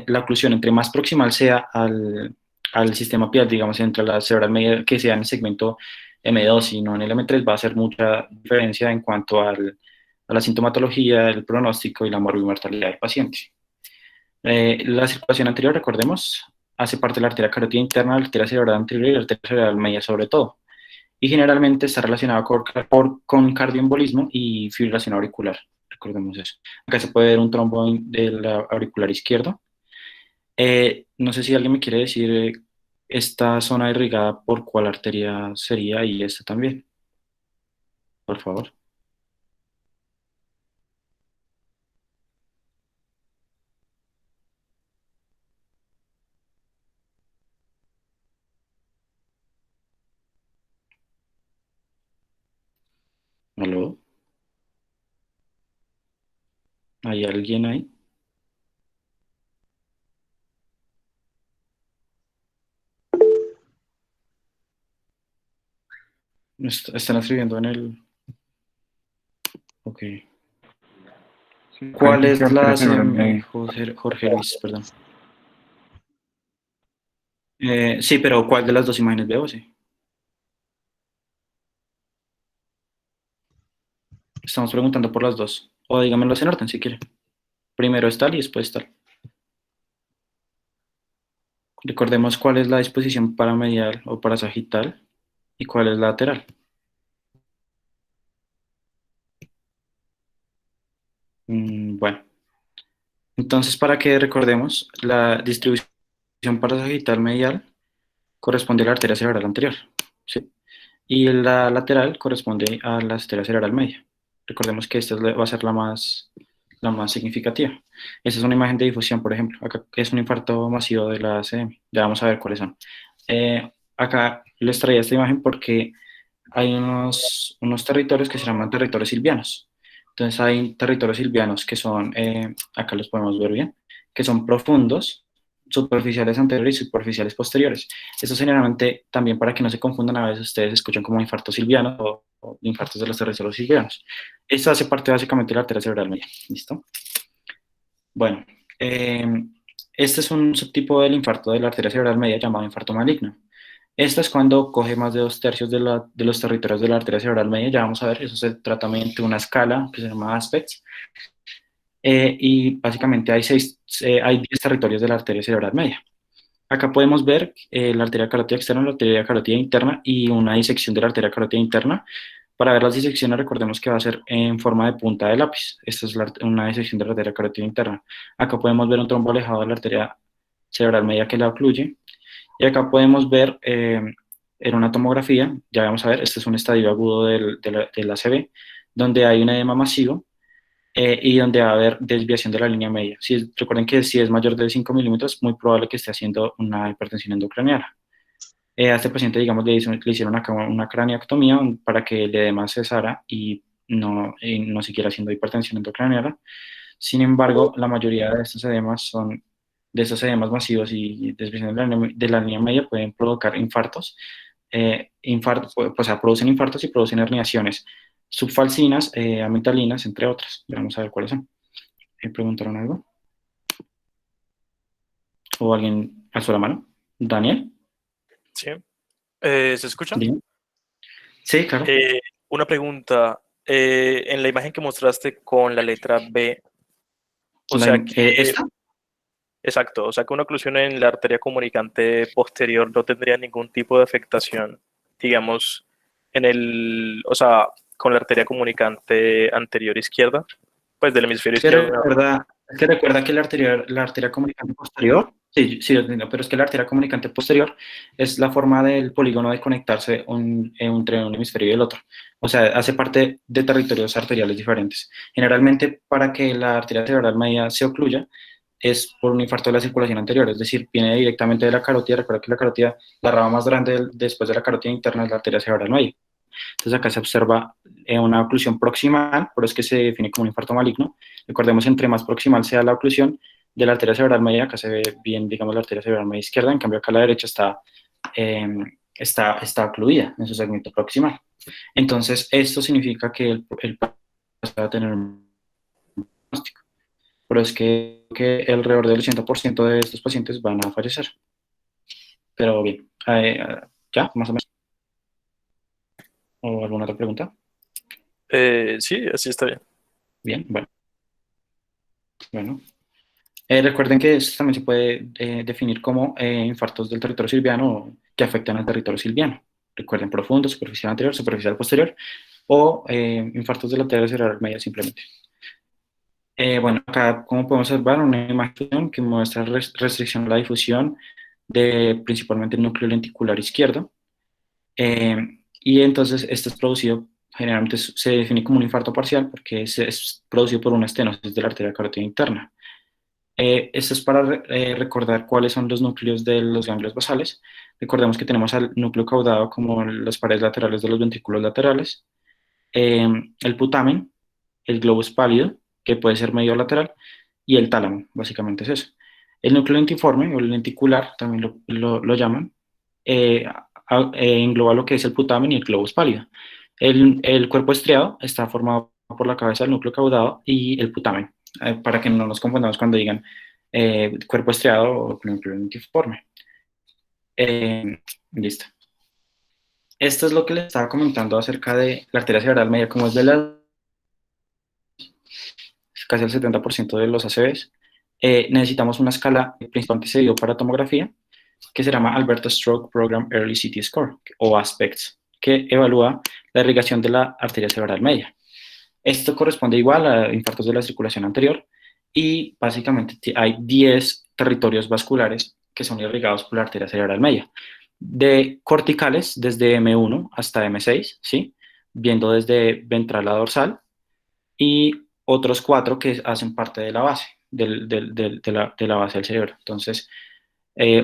la oclusión, entre más proximal sea al sistema pial, digamos, entre la cerebral media, que sea en el segmento M2 y no en el M3, va a hacer mucha diferencia en cuanto a la sintomatología, el pronóstico y la mortalidad del paciente. La circulación anterior, recordemos, hace parte de la arteria carótida interna, la arteria cerebral anterior y la arteria cerebral media sobre todo. Y generalmente está relacionada con cardioembolismo y fibrilación auricular. recordemos eso. Acá se puede ver un trombo del auricular izquierdo. No sé si alguien me quiere decir esta zona irrigada por cuál arteria sería y esta también, por favor. ¿Aló? ¿Hay alguien ahí? Están escribiendo en el... Ok. ¿Cuál es la CMI, Jorge Luis? Perdón. Sí, pero ¿cuál de las dos imágenes veo? Sí. Estamos preguntando por las dos. O dígamelos en orden si quiere. Primero es tal y después tal. Recordemos cuál es la disposición paramedial o parasagital y cuál es la lateral. Bueno, entonces para que recordemos, la distribución parasagital medial corresponde a la arteria cerebral anterior, ¿sí? Y la lateral corresponde a la arteria cerebral media. Recordemos que esta va a ser la más significativa. Esta es una imagen de difusión, por ejemplo. Acá es un infarto masivo de la ACM. Ya vamos a ver cuáles son. Acá les traía esta imagen porque hay unos territorios que se llaman territorios silvianos. Entonces hay territorios silvianos que son, acá los podemos ver bien, que son profundos, superficiales anteriores y superficiales posteriores. Esto generalmente también para que no se confundan, a veces ustedes escuchan como infartos silvianos o infartos de los territorios silvianos. Esto hace parte básicamente de la arteria cerebral media. ¿Listo? Bueno, este es un subtipo del infarto de la arteria cerebral media llamado infarto maligno. Esto es cuando coge más de 2/3 de los territorios de la arteria cerebral media. Ya vamos a ver, eso se trata mediante una escala que se llama ASPECTS. Y básicamente hay 10 territorios de la arteria cerebral media. Acá podemos ver la arteria carótida externa, la arteria carótida interna y una disección de la arteria carótida interna. Para ver las disecciones, recordemos que va a ser en forma de punta de lápiz. Esta es una disección de la arteria carótida interna. Acá podemos ver un trombo alejado de la arteria cerebral media que la ocluye. Y acá podemos ver en una tomografía, ya vamos a ver, este es un estadio agudo del ACV, donde hay un edema masivo y donde va a haber desviación de la línea media. Recuerden que si es mayor de 5 milímetros, es muy probable que esté haciendo una hipertensión endocraniana. A este paciente, digamos, le hicieron una craneectomía para que el edema cesara y no siguiera haciendo hipertensión endocraniana. Sin embargo, la mayoría de estos edemas masivos y desviación de la línea media pueden provocar infartos. O sea, producen infartos y producen herniaciones subfalcinas, amigdalinas, entre otras. Vamos a ver cuáles son. ¿Me preguntaron algo? ¿O alguien alzó la mano? ¿Daniel? Sí. ¿Se escucha? ¿Dime? Sí, claro. Una pregunta. En la imagen que mostraste con la letra B, o sea que, ¿Esta? exacto, o sea que una oclusión en la arteria comunicante posterior no tendría ningún tipo de afectación, digamos, o sea, con la arteria comunicante anterior izquierda, pues del hemisferio izquierdo. Es que recuerda que la arteria comunicante posterior, sí, sí, yo entiendo, pero es que la arteria comunicante posterior es la forma del polígono de conectarse entre un hemisferio y el otro. O sea, hace parte de territorios arteriales diferentes. Generalmente, para que la arteria cerebral media se ocluya, es por un infarto de la circulación anterior, es decir, viene directamente de la carótida. Recuerda que la carótida, la rama más grande después de la carótida interna es la arteria cerebral media. Entonces acá se observa una oclusión proximal, por eso es que se define como un infarto maligno. Recordemos, entre más proximal sea la oclusión de la arteria cerebral media, acá se ve bien, digamos, la arteria cerebral media izquierda, en cambio acá a la derecha está ocluida en su segmento proximal. Entonces, esto significa que el paciente va a tener un diagnóstico, pero es que alrededor del 80% de estos pacientes van a fallecer. Pero bien, ya, más o menos. ¿O alguna otra pregunta? Sí, así está bien. Bien, bueno. Recuerden que esto también se puede definir como infartos del territorio silviano que afectan al territorio silviano. Recuerden, profundo, superficial anterior, superficial posterior, o infartos de la arteria cerebral media simplemente. Bueno, acá como podemos observar una imagen que muestra restricción a la difusión de principalmente el núcleo lenticular izquierdo. Eh, y entonces esto es producido, generalmente se define como un infarto parcial porque es producido por una estenosis de la arteria carótida interna. Esto es para recordar cuáles son los núcleos de los ganglios basales. Recordemos que tenemos al núcleo caudado como las paredes laterales de los ventrículos laterales, el putamen, el globus pálido, que puede ser medio lateral, y el tálamo, básicamente es eso. El núcleo lentiforme o el lenticular, también lo llaman, engloba lo que es el putamen y el globus pálido. El cuerpo estriado está formado por la cabeza del núcleo caudado y el putamen, para que no nos confundamos cuando digan cuerpo estriado o núcleo lentiforme. Listo. Esto es lo que les estaba comentando acerca de la arteria cerebral media, como es de casi el 70% de los ACVs. Necesitamos una escala principalmente se dio para tomografía, que se llama Alberta Stroke Program Early CT Score, o ASPECTS, que evalúa la irrigación de la arteria cerebral media. Esto corresponde igual a infartos de la circulación anterior y básicamente hay 10 territorios vasculares que son irrigados por la arteria cerebral media. De corticales, desde M1 hasta M6, ¿sí? Viendo desde ventral a dorsal, y otros 4 que hacen parte de la base, de la base del cerebro. Entonces,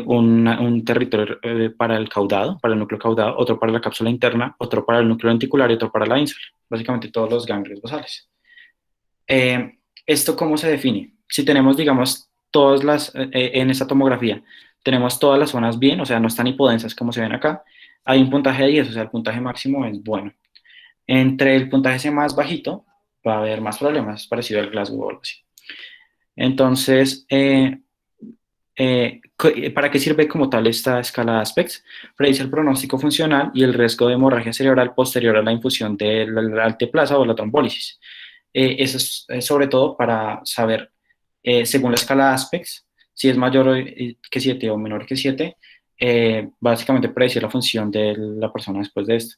un territorio para el caudado, para el núcleo caudado, otro para la cápsula interna, otro para el núcleo lenticular y otro para la ínsula, básicamente todos los ganglios basales. ¿Esto cómo se define? Si tenemos, digamos, todas en esta tomografía, tenemos todas las zonas bien, o sea, no están hipodensas como se ven acá, hay un puntaje de 10, o sea, el puntaje máximo es bueno. Entre el puntaje C más bajito, va a haber más problemas, parecido al Glasgow o algo así. Entonces, ¿para qué sirve como tal esta escala de aspects? Predice el pronóstico funcional y el riesgo de hemorragia cerebral posterior a la infusión de la alteplasa o la trombólisis. Eso es sobre todo para saber, según la escala de aspects, si es mayor que 7 o menor que 7, básicamente predecir la función de la persona después de esto.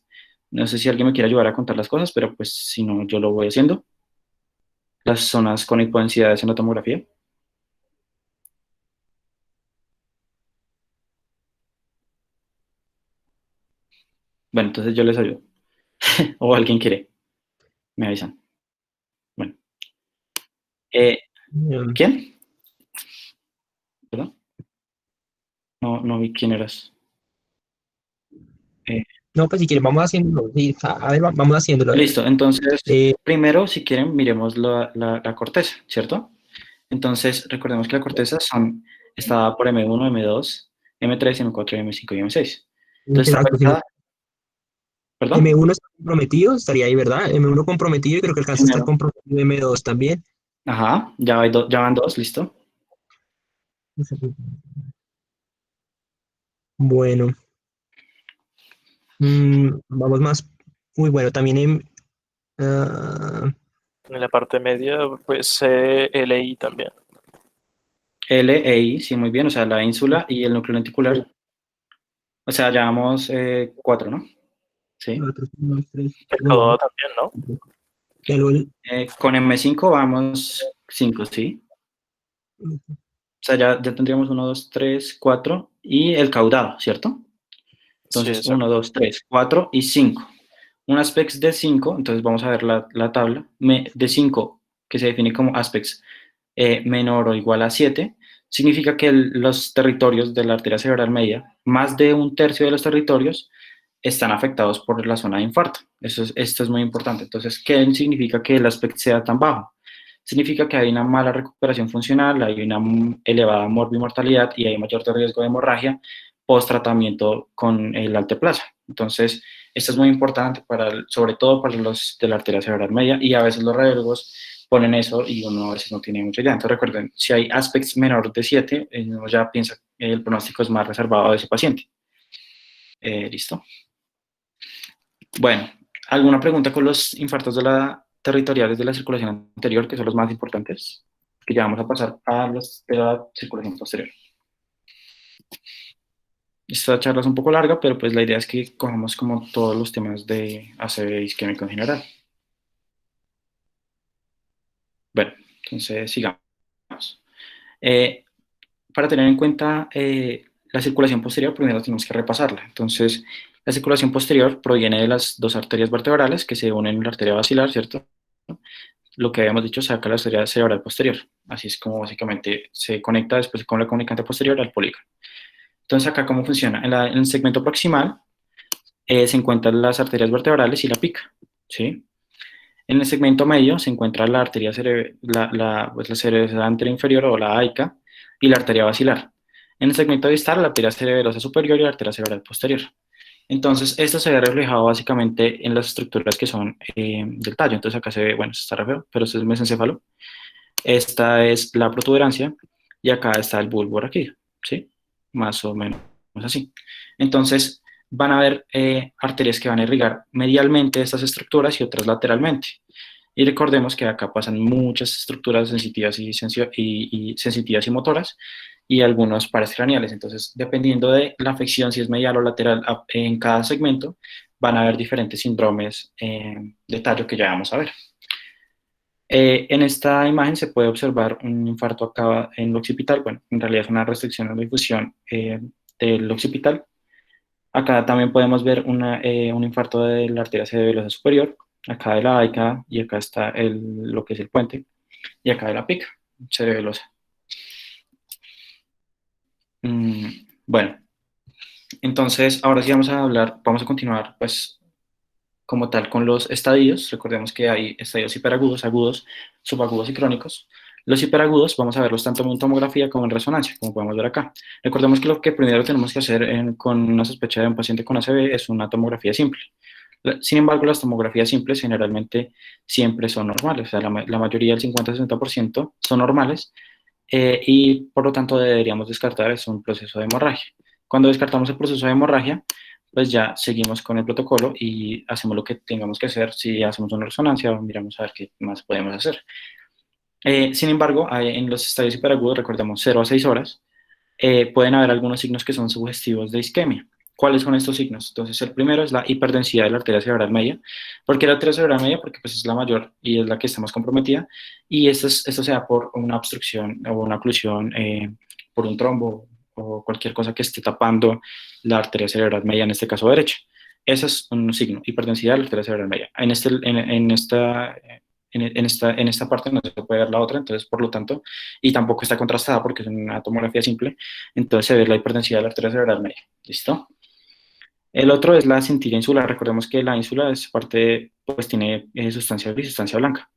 No sé si alguien me quiere ayudar a contar las cosas, pero pues si no, yo lo voy haciendo. Las zonas con hipodensidades en la tomografía. Bueno, entonces yo les ayudo. O alguien quiere, me avisan. Bueno. Em, ¿Quién? ¿Perdón? No, no vi quién eras. Eh, No, pues si quieren, vamos haciéndolo. Sí, a ver, vamos haciéndolo. A ver. listo, entonces, Eh, primero, si quieren, miremos la corteza, ¿cierto? Entonces, recordemos que la corteza está dada por M1, M2, M3, M4, M5 y M6. Entonces, está exacto, sí. afectada, ¿perdón? M1 está comprometido, estaría ahí, ¿verdad? M1 comprometido y creo que alcanza a estar Primero. comprometido M2 también. Ajá, ya van dos, listo. Bueno, vamos más. Uy, bueno, también ah, En la parte media, pues LI también. L, E, I, sí, muy bien, o sea, la ínsula y el núcleo lenticular. O sea, llevamos 4, ¿no? Sí. otros, unos, tres, El no, caudado también, ¿no? ya lo- Con M5 vamos 5, ¿sí? O sea, ya tendríamos 1, 2, 3, 4 y el caudado, ¿cierto? Sí, Entonces, exacto. 1, 2, 3, 4 y 5. Un aspects de 5, entonces vamos a ver la tabla, de 5, que se define como aspects menor o igual a 7, significa que los territorios de la arteria cerebral media, más de un tercio de los territorios, están afectados por la zona de infarto. Esto es muy importante. Entonces, ¿qué significa que el aspecto sea tan bajo? Significa que hay una mala recuperación funcional, hay una elevada morbimortalidad y hay mayor riesgo de hemorragia post tratamiento con el alteplasa. Entonces, esto es muy importante sobre todo para los de la arteria cerebral media, y a veces los radiólogos ponen eso y uno a veces no tiene mucha idea. Entonces recuerden, si hay aspects menor de 7, uno ya piensa que el pronóstico es más reservado de ese paciente. ¿Listo? Bueno, ¿alguna pregunta con los infartos territoriales de la circulación anterior, que son los más importantes? Que ya vamos a pasar a los de la circulación posterior. Esta charla es un poco larga, pero pues la idea es que cojamos como todos los temas de ACV isquémico en general. Bueno, Entonces, sigamos. Eh, para tener en cuenta la circulación posterior, primero tenemos que repasarla. Entonces, la circulación posterior proviene de las dos arterias vertebrales que se unen en la arteria basilar, ¿cierto? Lo que habíamos dicho, saca la arteria cerebral posterior. Así es como básicamente se conecta después con la comunicante posterior al polígono. Entonces, acá, ¿cómo funciona? En el segmento proximal se encuentran las arterias vertebrales y la pica, ¿sí? En el segmento medio se encuentra la arteria pues, la cerebral anterior inferior o la AICA y la arteria basilar. En el segmento distal, la arteria cerebrosa superior y la arteria cerebral posterior. Entonces, esto se ve reflejado básicamente en las estructuras que son del tallo. Entonces, acá se ve, bueno, está re feo, pero este es el mesencéfalo. Esta es la protuberancia y acá está el bulbo raquídeo, ¿sí? Más o menos así. Entonces, van a haber arterias que van a irrigar medialmente estas estructuras y otras lateralmente. Y recordemos que acá pasan muchas estructuras sensitivas y sensitivas y motoras y algunos pares craneales. Entonces, dependiendo de la afección, si es medial o lateral en cada segmento, van a haber diferentes síndromes de tallo que ya vamos a ver. En esta imagen se puede observar un infarto acá en el occipital. Bueno, en realidad es una restricción en la difusión del occipital. Acá también podemos ver un infarto de la arteria cerebrosa superior, acá de la AICA, y acá está lo que es el puente, y acá de la pica cerebrosa. Bueno, entonces ahora sí vamos a continuar pues como tal con los estadios. Recordemos que hay estadios hiperagudos, agudos, subagudos y crónicos. Los hiperagudos vamos a verlos tanto en tomografía como en resonancia, como podemos ver acá. Recordemos que lo que primero tenemos que hacer con una sospecha de un paciente con ACV es una tomografía simple. Sin embargo, las tomografías simples generalmente siempre son normales, o sea, la mayoría, el 50-60%, son normales y por lo tanto deberíamos descartar es un proceso de hemorragia. Cuando descartamos el proceso de hemorragia, pues ya seguimos con el protocolo y hacemos lo que tengamos que hacer. Si hacemos una resonancia, miramos a ver qué más podemos hacer. Sin embargo, en los estadios hiperagudos, recordemos 0 a 6 horas, pueden haber algunos signos que son sugestivos de isquemia. ¿Cuáles son estos signos? Entonces, el primero es la hiperdensidad de la arteria cerebral media. ¿Por qué la arteria cerebral media? Porque pues, es la mayor y es la que está más comprometida. Y esto se da por una obstrucción o una oclusión por un trombo o cualquier cosa que esté tapando la arteria cerebral media, en este caso derecha. Ese es un signo, hiperdensidad de la arteria cerebral media. En esta parte no se puede ver la otra, entonces, por lo tanto, y tampoco está contrastada porque es una tomografía simple, entonces se ve la hiperdensidad de la arteria cerebral media. ¿Listo? El otro es la cintilla insular. Recordemos que la ínsula es parte, pues tiene sustancia gris y sustancia blanca.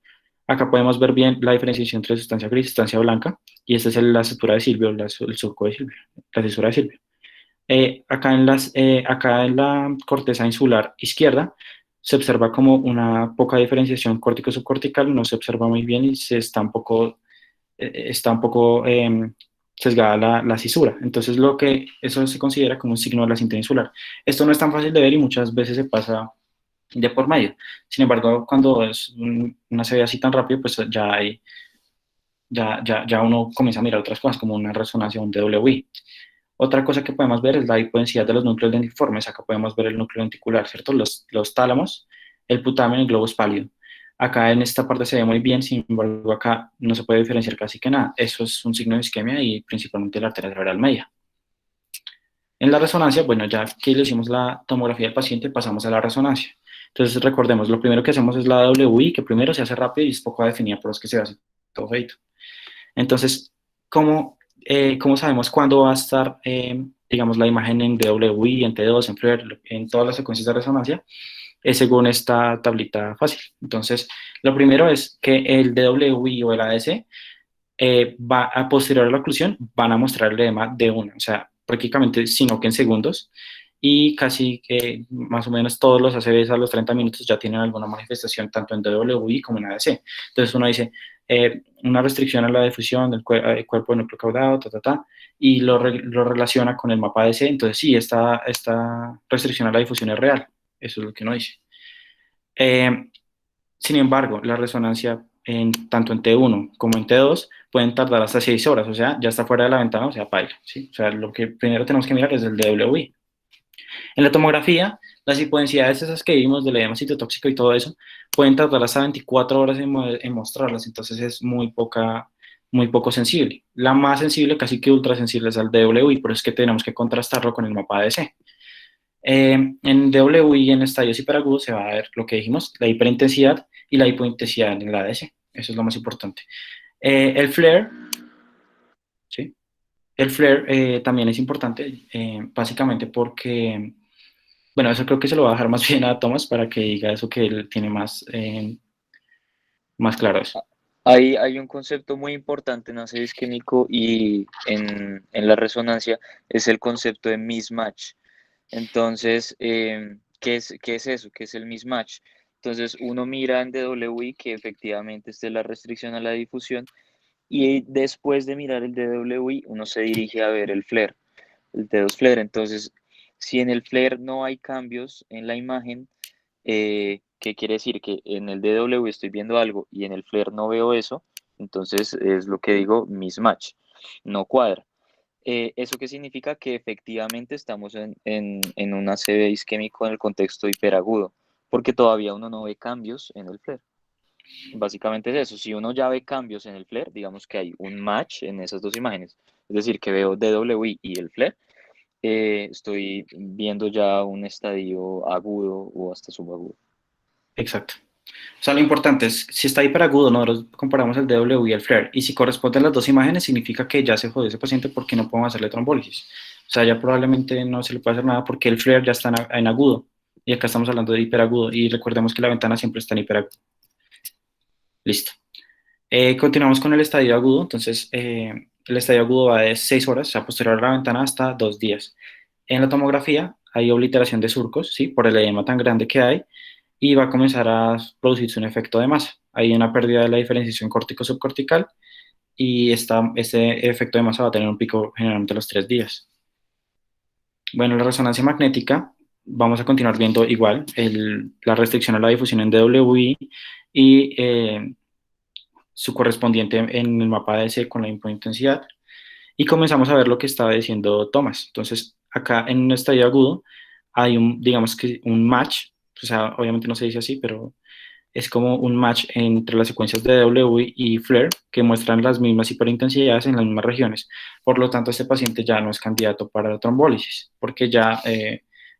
Acá podemos ver bien la diferenciación entre sustancia gris y sustancia blanca, y esta es la estructura de Silvio, el surco de Silvio, la cisura de Silvio. Acá en la corteza insular izquierda se observa como una poca diferenciación córtico-subcortical, no se observa muy bien y está un poco sesgada la cisura. Entonces, eso se considera como un signo de la cinta insular. Esto no es tan fácil de ver y muchas veces se pasa de por medio. Sin embargo, cuando es una se ve así tan rápido, pues ya uno comienza a mirar otras cosas, como una resonancia, un DWI. Otra cosa que podemos ver es la hipodensidad de los núcleos dentiformes. Acá podemos ver el núcleo denticular, ¿cierto? Los tálamos, el putamen y el globus pálido. Acá en esta parte se ve muy bien, sin embargo acá no se puede diferenciar casi que nada. Eso es un signo de isquemia y principalmente la arteria cerebral media. En la resonancia, bueno, ya que le hicimos la tomografía del paciente, pasamos a la resonancia. Entonces recordemos, lo primero que hacemos es la WI, que primero se hace rápido y es poco definida, por los que se hace todo feito. Entonces, ¿cómo sabemos cuándo va a estar, digamos, la imagen en DWI, en T2, en FLIR, en todas las secuencias de resonancia? Es según esta tablita fácil. Entonces, lo primero es que el DWI o el ADC va a posterior a la oclusión, van a mostrar el edema de una, o sea, prácticamente, sino que en segundos, y casi que más o menos todos los ACVs a los 30 minutos ya tienen alguna manifestación, tanto en DWI como en ADC. Entonces uno dice, una restricción a la difusión del cuerpo de núcleo caudado, y lo relaciona con el mapa ADC, entonces sí, esta restricción a la difusión es real, eso es lo que uno dice. Sin embargo, la resonancia tanto en T1 como en T2 pueden tardar hasta 6 horas, o sea, ya está fuera de la ventana, o sea, paila, ¿sí? O sea, lo que primero tenemos que mirar es el DWI. En la tomografía, las hipodensidades esas que vimos del edema citotóxico y todo eso, pueden tardar hasta 24 horas en mostrarlas, entonces es muy poco sensible. La más sensible, casi que ultra sensible, es al DWI, por eso es que tenemos que contrastarlo con el mapa ADC. En DWI, en estadios hiperagudos, se va a ver lo que dijimos, la hiperintensidad y la hipointensidad en el ADC. Eso es lo más importante. El flare, ¿sí? El flare también es importante, básicamente porque, bueno, eso creo que se lo voy a dejar más bien a Thomas para que diga eso que él tiene más claro eso. Hay un concepto muy importante en ácido isquémico y en la resonancia, es el concepto de mismatch. Entonces, qué es eso? ¿Qué es el mismatch? Entonces, uno mira en DWI que efectivamente esté la restricción a la difusión, y después de mirar el DWI, uno se dirige a ver el flare, el T2 flare. Entonces, si en el flare no hay cambios en la imagen, ¿qué quiere decir? Que en el DW estoy viendo algo y en el flare no veo eso, entonces es lo que digo, mismatch, no cuadra. ¿Eso qué significa? Que efectivamente estamos en un ACV isquémico en el contexto hiperagudo, porque todavía uno no ve cambios en el flare. Básicamente es eso. Si uno ya ve cambios en el flare, digamos que hay un match en esas dos imágenes, es decir, que veo DWI y el flare, estoy viendo ya un estadio agudo o hasta subagudo. Exacto. O sea, lo importante es, si está hiperagudo, nosotros comparamos el DW y el flare, y si corresponden las dos imágenes, significa que ya se jodió ese paciente porque no podemos hacerle trombólisis. O sea, ya probablemente no se le puede hacer nada porque el flare ya está en agudo, y acá estamos hablando de hiperagudo, y recordemos que la ventana siempre está en hiperagudo. Listo. Continuamos con el estadio agudo, entonces el estadio agudo va de 6 horas, o sea, posterior a la ventana, hasta 2 días. En la tomografía hay obliteración de surcos, ¿sí? Por el edema tan grande que hay, y va a comenzar a producirse un efecto de masa. Hay una pérdida de la diferenciación córtico-subcortical, y este efecto de masa va a tener un pico generalmente a los 3 días. Bueno, la resonancia magnética, vamos a continuar viendo igual la restricción a la difusión en DWI y su correspondiente en el mapa ADC con la hipointensidad, y comenzamos a ver lo que estaba diciendo Thomas. Entonces, acá en un estadio agudo hay digamos que un match, o sea, obviamente no se dice así, pero es como un match entre las secuencias de W y flare que muestran las mismas hiperintensidades en las mismas regiones. Por lo tanto, este paciente ya no es candidato para la trombólisis, porque ya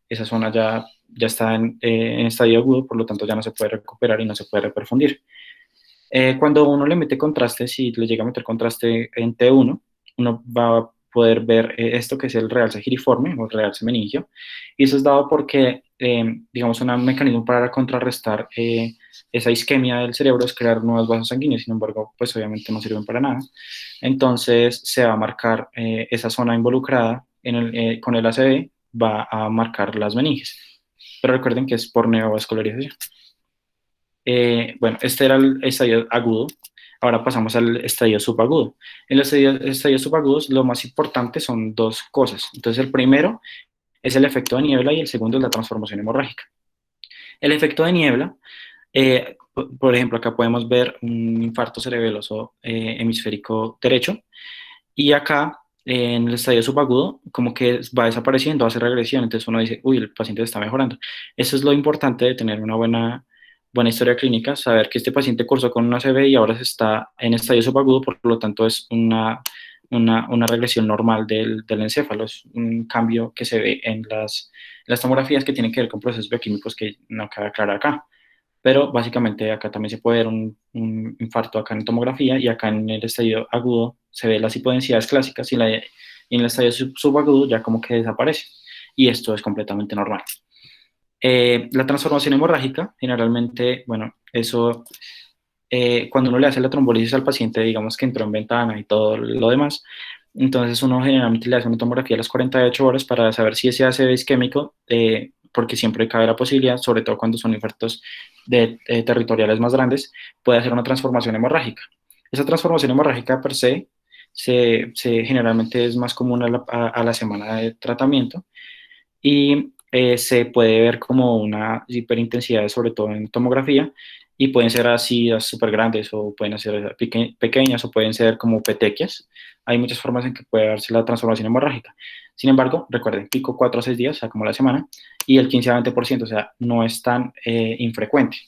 esa zona ya está en estadio agudo, por lo tanto ya no se puede recuperar y no se puede reperfundir. Cuando uno le mete contraste, si le llega a meter contraste en T1, uno va a poder ver esto que es el realce giriforme o el realce meningio, y eso es dado porque, digamos, un mecanismo para contrarrestar esa isquemia del cerebro es crear nuevos vasos sanguíneos. Sin embargo, pues obviamente no sirven para nada. Entonces se va a marcar esa zona involucrada con el ACV, va a marcar las meninges. Pero recuerden que es por neovascularización. Bueno, este era el estadio agudo. Ahora pasamos al estadio subagudo. En los estadios subagudos, lo más importante son dos cosas. Entonces, el primero es el efecto de niebla y el segundo es la transformación hemorrágica. El efecto de niebla, por ejemplo, acá podemos ver un infarto cerebeloso hemisférico derecho, y acá en el estadio subagudo como que va desapareciendo, hace regresión, entonces uno dice, uy, el paciente está mejorando. Eso es lo importante de tener una buena historia clínica, saber que este paciente cursó con una ACV y ahora se está en estadio subagudo, por lo tanto es una regresión normal del encéfalo, es un cambio que se ve en las tomografías que tienen que ver con procesos bioquímicos que no queda claro acá. Pero básicamente acá también se puede ver un infarto acá en tomografía, y acá en el estadio agudo se ve las hipodensidades clásicas, y en el estadio subagudo ya como que desaparece, y esto es completamente normal. La transformación hemorrágica, generalmente, bueno, eso, cuando uno le hace la trombolisis al paciente, digamos que entró en ventana y todo lo demás, entonces uno generalmente le hace una tomografía a las 48 horas para saber si ese ACV isquémico, porque siempre cabe la posibilidad, sobre todo cuando son infartos territoriales más grandes, puede hacer una transformación hemorrágica. Esa transformación hemorrágica per se generalmente es más común a la semana de tratamiento, y se puede ver como una hiperintensidad, sobre todo en tomografía, y pueden ser así súper grandes o pueden ser pequeñas o pueden ser como petequias. Hay muchas formas en que puede darse la transformación hemorrágica. Sin embargo, recuerden, pico 4 a 6 días, o sea, como la semana, y el 15 a 20%, o sea, no es tan infrecuente.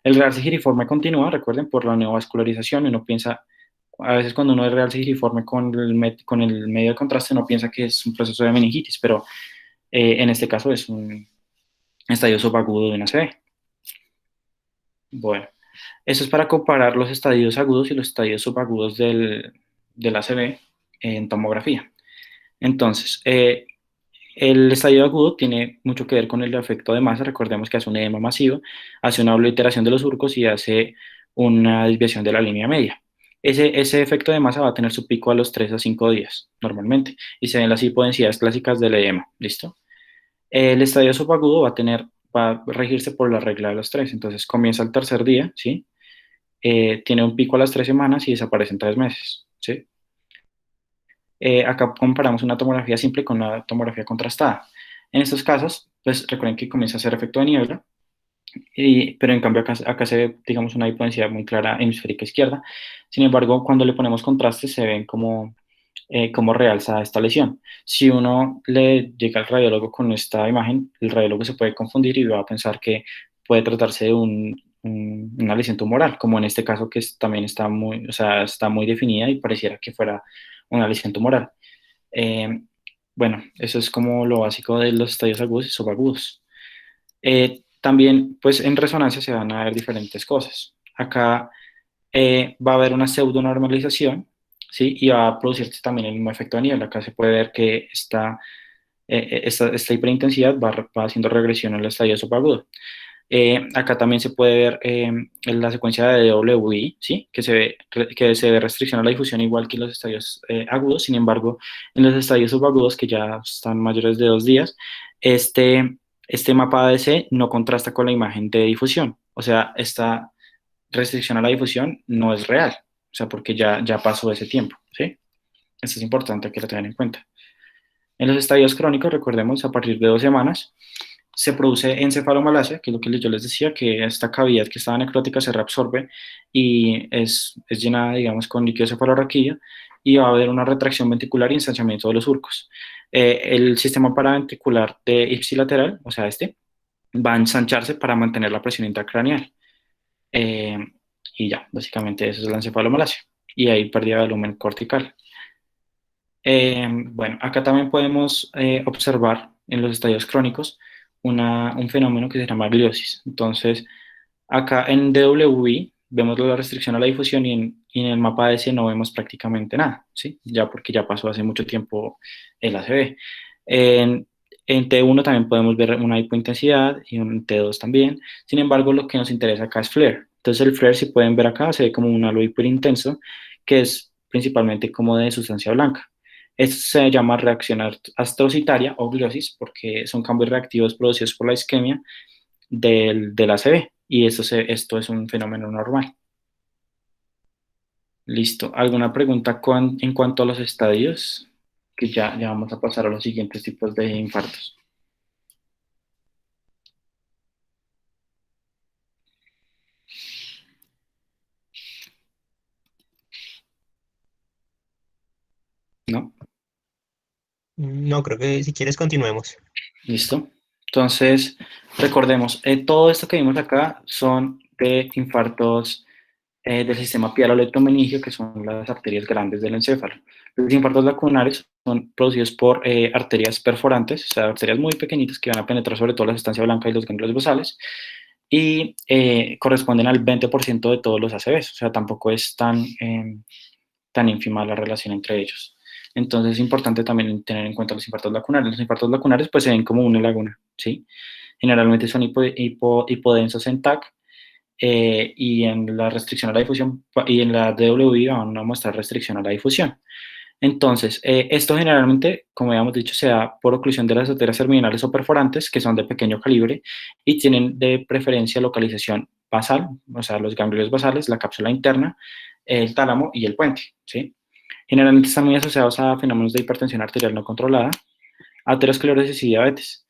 El realce giriforme continúa, recuerden, por la neovascularización. Uno piensa, a veces cuando uno es realce giriforme con el medio de contraste, uno piensa que es un proceso de meningitis, pero en este caso es un estadio subagudo de una ACV. Bueno, eso es para comparar los estadios agudos y los estadios subagudos del ACV en tomografía. Entonces, el estadio agudo tiene mucho que ver con el efecto de masa. Recordemos que hace un edema masivo, hace una obliteración de los surcos y hace una desviación de la línea media. Ese efecto de masa va a tener su pico a los 3 a 5 días, normalmente, y se ven las hipodensidades clásicas del edema. ¿Listo? El estadio subagudo va a regirse por la regla de los 3. Entonces, comienza el tercer día, ¿sí? Tiene un pico a las 3 semanas y desaparece en 3 meses, ¿sí? Acá comparamos una tomografía simple con una tomografía contrastada. En estos casos, pues recuerden que comienza a hacer efecto de niebla, pero en cambio acá se ve, digamos, una hipodensidad muy clara hemisférica izquierda. Sin embargo, cuando le ponemos contraste, se ven como realza esta lesión. Si uno le llega al radiólogo con esta imagen, el radiólogo se puede confundir y va a pensar que puede tratarse de una lesión tumoral, como en este caso que también está muy, o sea, está muy definida y pareciera que fuera una lesión tumoral. Eh, bueno, eso es como lo básico de los estadios agudos y subagudos. También, pues en resonancia se van a ver diferentes cosas. Acá va a haber una pseudonormalización, ¿sí? Y va a producirse también el mismo efecto de niebla. Acá se puede ver que esta hiperintensidad va haciendo regresión al estadio subagudo. Acá también se puede ver en la secuencia de DWI, ¿sí? Que se ve restricción a la difusión igual que en los estadios agudos. Sin embargo, en los estadios subagudos, que ya están mayores de 2 días, este mapa ADC no contrasta con la imagen de difusión. O sea, esta restricción a la difusión no es real. O sea, porque ya pasó ese tiempo, ¿sí? Esto es importante que lo tengan en cuenta. En los estadios crónicos, recordemos, a partir de 2 semanas, se produce encefalomalacia, que es lo que yo les decía, que esta cavidad que estaba necrótica se reabsorbe y es llenada, digamos, con líquido cefalorraquídeo y va a haber una retracción ventricular y ensanchamiento de los surcos. El sistema paraventricular de ipsilateral, o sea, va a ensancharse para mantener la presión intracraneal. Eh, y ya, básicamente eso es la encefalomalacia. Y hay pérdida de volumen cortical. Bueno, acá también podemos observar en los estadios crónicos un fenómeno que se llama gliosis. Entonces, acá en DWI vemos la restricción a la difusión y en el mapa ADC no vemos prácticamente nada, ¿sí? Ya porque ya pasó hace mucho tiempo el ACV. En T1 también podemos ver una hipointensidad y en T2 también. Sin embargo, lo que nos interesa acá es flare. Entonces, el flare, si pueden ver acá, se ve como un halo hiperintenso, que es principalmente como de sustancia blanca. Esto se llama reacción astrocitaria o gliosis porque son cambios reactivos producidos por la isquemia del ACV y esto es un fenómeno normal. Listo. ¿Alguna pregunta en cuanto a los estadios? Que ya vamos a pasar a los siguientes tipos de infartos. ¿No? No, creo que si quieres continuemos. Listo. Entonces, recordemos, todo esto que vimos acá son de infartos del sistema pialolectomeningio, que son las arterias grandes del encéfalo. Los infartos lacunares son producidos por arterias perforantes, o sea, arterias muy pequeñitas que van a penetrar sobre todo la sustancia blanca y los ganglios basales, y corresponden al 20% de todos los ACVs, o sea, tampoco es tan ínfima la relación entre ellos. Entonces es importante también tener en cuenta los infartos lacunares. Los infartos lacunares pues se ven como una laguna, ¿sí? Generalmente son hipodensos en TAC, y en la restricción a la difusión y en la DWI van a mostrar restricción a la difusión. Entonces, esto generalmente, como habíamos dicho, se da por oclusión de las arterias terminales o perforantes, que son de pequeño calibre y tienen de preferencia localización basal, o sea, los ganglios basales, la cápsula interna, el tálamo y el puente, ¿sí? Generalmente están muy asociados a fenómenos de hipertensión arterial no controlada, aterosclerosis y diabetes.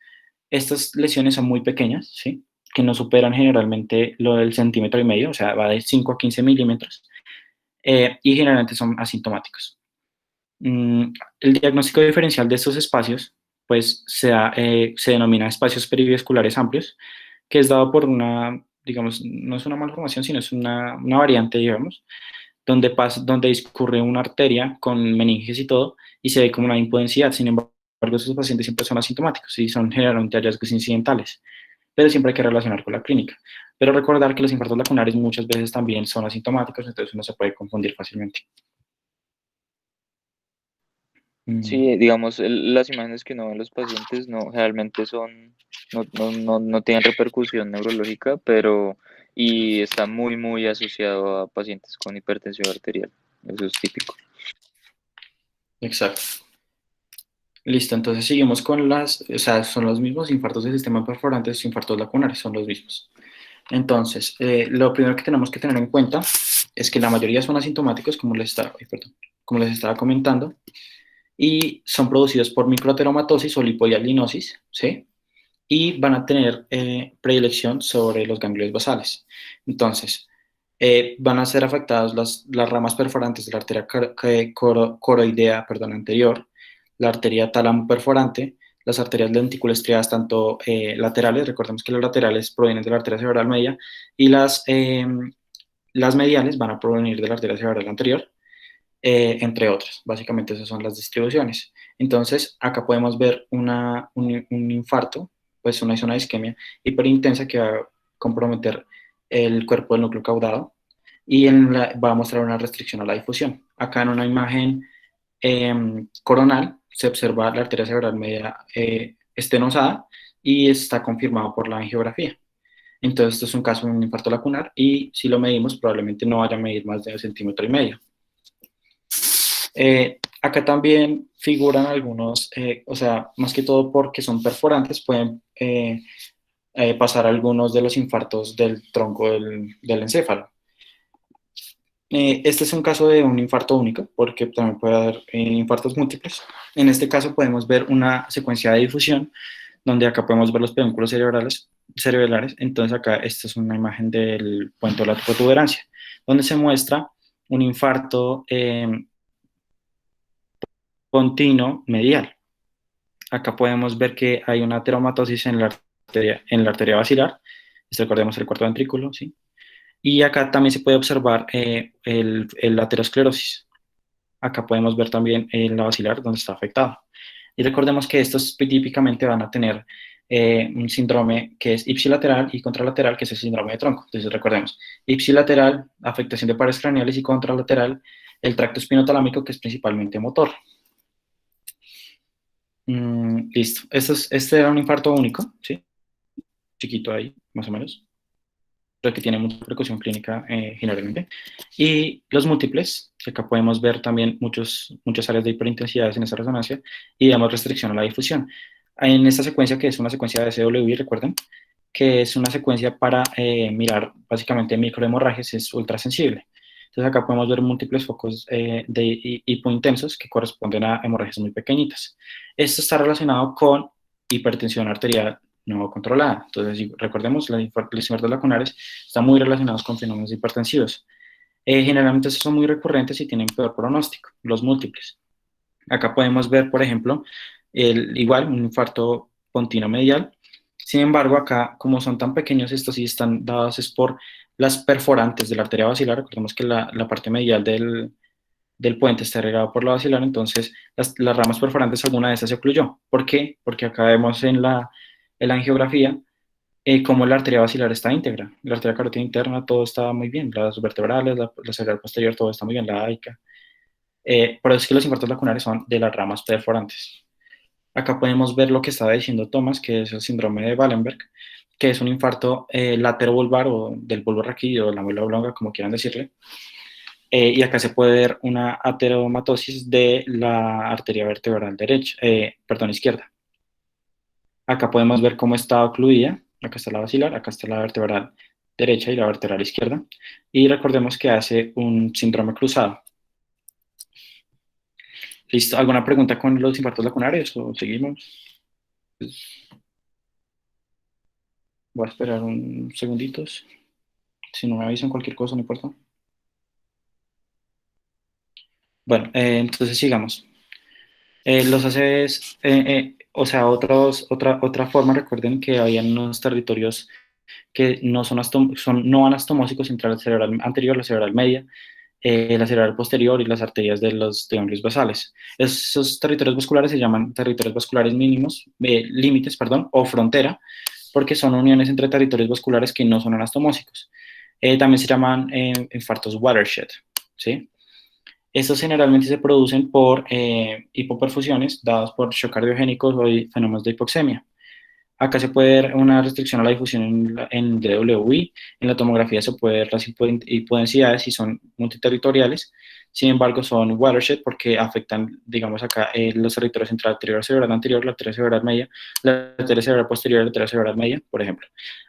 Estas lesiones son muy pequeñas, ¿sí? que no superan generalmente lo del centímetro y medio, o sea, va de 5 a 15 milímetros, y generalmente son asintomáticos. El diagnóstico diferencial de estos espacios, pues se denomina espacios perivasculares amplios, que es dado por una, digamos, no es una malformación, sino es una variante, digamos, donde discurre una arteria con meninges y todo, y se ve como una impotencia. Sin embargo, estos pacientes siempre son asintomáticos y son generalmente hallazgos incidentales, pero siempre hay que relacionar con la clínica. Pero recordar que los infartos lacunares muchas veces también son asintomáticos, entonces uno se puede confundir fácilmente. Sí, digamos, las imágenes que uno ve en los pacientes no generalmente son, no tienen repercusión neurológica, pero y está muy, muy asociado a pacientes con hipertensión arterial. Eso es típico. Exacto. Listo, entonces seguimos con o sea, son los mismos infartos del sistema perforante, infartos lacunares, son los mismos. Entonces, lo primero que tenemos que tener en cuenta es que la mayoría son asintomáticos, como les estaba comentando, y son producidos por microateromatosis o lipohialinosis, ¿sí? Y van a tener predilección sobre los ganglios basales. Entonces, van a ser afectadas las ramas perforantes de la arteria coroidea, perdón, anterior, la arteria tálamo perforante, las arterias lenticulostriadas tanto laterales, recordemos que las laterales provienen de la arteria cerebral media, y las mediales van a provenir de la arteria cerebral anterior, entre otras. Básicamente esas son las distribuciones. Entonces, acá podemos ver un infarto, pues una isquemia hiperintensa que va a comprometer el cuerpo del núcleo caudado y va a mostrar una restricción a la difusión. Acá en una imagen coronal se observa la arteria cerebral media estenosada y está confirmado por la angiografía. Entonces, esto es un caso de un infarto lacunar y si lo medimos, probablemente no vaya a medir más de 1,5 cm. Acá también figuran algunos, o sea, más que todo porque son perforantes, pueden pasar algunos de los infartos del tronco del encéfalo. Este es un caso de un infarto único, porque también puede haber infartos múltiples. En este caso podemos ver una secuencia de difusión, donde acá podemos ver los pedúnculos cerebrales. Entonces acá esta es una imagen del puente de la protuberancia, donde se muestra un infarto continuo medial. Acá podemos ver que hay una ateromatosis en la arteria basilar, recordemos el cuarto ventrículo, ¿sí? Y acá también se puede observar la aterosclerosis. Acá podemos ver también la basilar donde está afectado. Y recordemos que estos típicamente van a tener un síndrome que es ipsilateral y contralateral, que es el síndrome de tronco. Entonces recordemos, ipsilateral, afectación de pares craneales, y contralateral, el tracto espinotalámico, que es principalmente motor. Listo. Este era un infarto único, ¿sí? Chiquito ahí, más o menos, pero que tiene mucha repercusión clínica generalmente. Y los múltiples, que acá podemos ver también muchas áreas de hiperintensidades en esta resonancia y damos restricción a la difusión. En esta secuencia, que es una secuencia de SWI, recuerden, que es una secuencia para mirar básicamente microhemorragias, es ultrasensible. Entonces acá podemos ver múltiples focos de hipointensos que corresponden a hemorragias muy pequeñitas. Esto está relacionado con hipertensión arterial no controlada. Entonces, si recordemos, los infartos lacunares están muy relacionados con fenómenos hipertensivos. Generalmente estos son muy recurrentes y tienen peor pronóstico, los múltiples. Acá podemos ver, por ejemplo, igual un infarto pontino medial. Sin embargo, acá, como son tan pequeños, estos sí están dados es por las perforantes de la arteria basilar. Recordemos que la parte medial del puente está regado por la basilar, entonces las ramas perforantes, alguna de estas se ocluyó. ¿Por qué? Porque acá vemos en la angiografía cómo la arteria basilar está íntegra. La arteria carótida interna, todo está muy bien. Las vertebrales, la cerebral posterior, todo está muy bien. La AICA. Por eso es que los infartos lacunares son de las ramas perforantes. Acá podemos ver lo que estaba diciendo Thomas, que es el síndrome de Wallenberg, que es un infarto laterovulvar o del bulbo raquídeo o la médula oblonga, como quieran decirle. Y acá se puede ver una ateromatosis de la arteria vertebral derecha, perdón, izquierda. Acá podemos ver cómo está ocluida. Acá está la basilar, acá está la vertebral derecha y la vertebral izquierda. Y recordemos que hace un síndrome cruzado. ¿Listo? ¿Alguna pregunta con los infartos lacunares o seguimos? Voy a esperar un segunditos. Si no me avisan cualquier cosa, no importa. Bueno, entonces sigamos. Los ACVs, o sea, otra forma, recuerden que habían unos territorios que no no anastomósicos entre la cerebral anterior, la cerebral media, la cerebral posterior y las arterias de los ganglios basales. Esos territorios vasculares se llaman territorios vasculares mínimos, límites, perdón, o frontera, porque son uniones entre territorios vasculares que no son anastomósicos. También se llaman infartos watershed, ¿sí? Estos generalmente se producen por hipoperfusiones dadas por shock cardiogénicos o fenómenos de hipoxemia. Acá se puede ver una restricción a la difusión en DWI. En la tomografía se puede ver las hipodensidades y son multiterritoriales. Sin embargo, son watershed porque afectan, digamos acá, los territorios entre la arteria cerebral anterior, la arteria cerebral media, la arteria cerebral posterior y la arteria cerebral media, por ejemplo.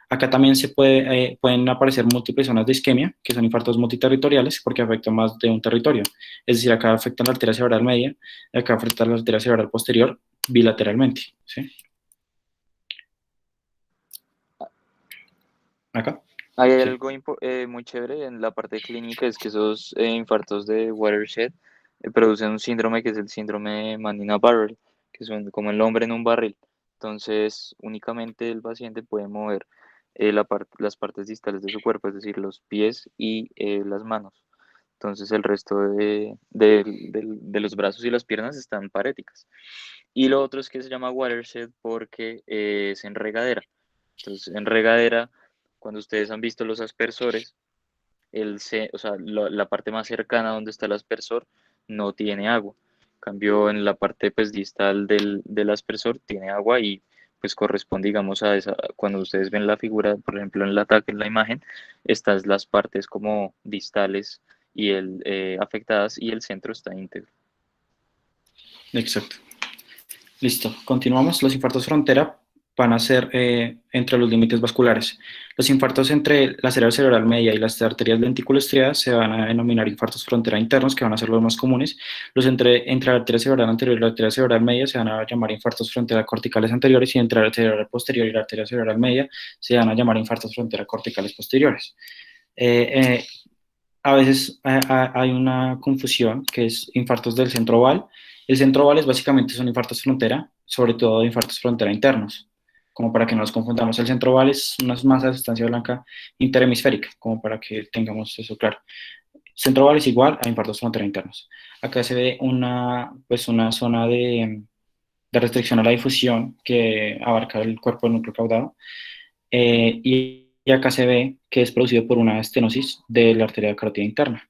Acá también pueden aparecer múltiples zonas de isquemia, que son infartos multiterritoriales porque afectan más de un territorio. Es decir, acá afectan la arteria cerebral media, acá afectan la arteria cerebral posterior bilateralmente, ¿sí? Acá. Hay Sí. algo muy chévere en la parte clínica, es que esos infartos de watershed producen un síndrome que es el síndrome Manina-Barrell, que son como el hombre en un barril. Entonces, únicamente el paciente puede mover las partes distales de su cuerpo, es decir, los pies y las manos. Entonces, el resto de los brazos y las piernas están paréticas. Y lo otro es que se llama watershed porque es en regadera. Entonces, en regadera, cuando ustedes han visto los aspersores, o sea, la parte más cercana donde está el aspersor no tiene agua. En cambio, en la parte pues, distal del aspersor tiene agua y pues corresponde, digamos, a esa, cuando ustedes ven la figura, por ejemplo, en en la imagen, estas las partes como distales y afectadas y el centro está íntegro. Exacto. Listo, continuamos. Los infartos frontera van a ser entre los límites vasculares. Los infartos entre la arteria cerebral media y las arterias lenticulostriadas se van a denominar infartos frontera internos, que van a ser los más comunes. Los entre la arteria cerebral anterior y la arteria cerebral media se van a llamar infartos frontera corticales anteriores, y entre la arteria cerebral posterior y la arteria cerebral media se van a llamar infartos frontera corticales posteriores. A veces hay una confusión, que es infartos del centro oval. El centro oval básicamente son infartos frontera, sobre todo infartos frontera internos, como para que no nos confundamos. El centro oval es una masa de sustancia blanca interhemisférica, como para que tengamos eso claro. Centro oval es igual a infartos frontera internos. Acá se ve una zona de restricción a la difusión que abarca el cuerpo del núcleo caudado. Y acá se ve que es producido por una estenosis de la arteria carótida interna.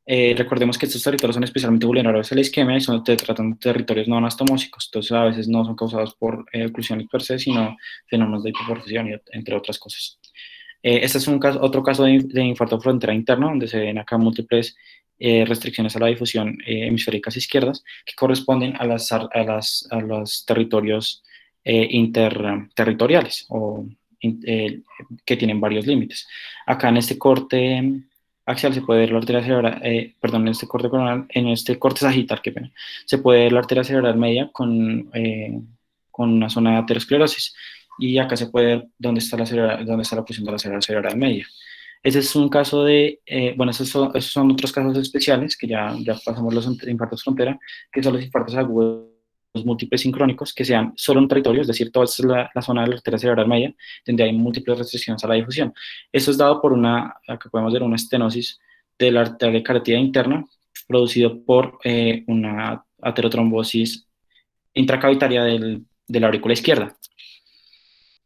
Recordemos que estos territorios son especialmente vulnerables a la isquemia y tratan de territorios no anastomósicos, entonces a veces no son causados por oclusiones per se, sino fenómenos de hipoperfusión, entre otras cosas. Este es otro caso de infarto frontera interno, donde se ven acá múltiples restricciones a la difusión hemisféricas izquierdas, que corresponden a los territorios interterritoriales o que tienen varios límites. Acá en este corte axial se puede ver la arteria cerebral, perdón, en este corte coronal, en este corte sagital, qué pena, se puede ver la arteria cerebral media con una zona de aterosclerosis, y acá se puede ver dónde está la posición de la cerebral media. Ese es un caso bueno, esos son otros casos especiales, que ya pasamos los infartos frontera, que son los infartos agudos múltiples sincrónicos, que sean solo un territorio, es decir, toda esta es la zona de la arteria cerebral media, donde hay múltiples restricciones a la difusión. Eso es dado por acá podemos ver una estenosis de la arteria carótida interna, producido por una aterotrombosis intracavitaria de la aurícula izquierda.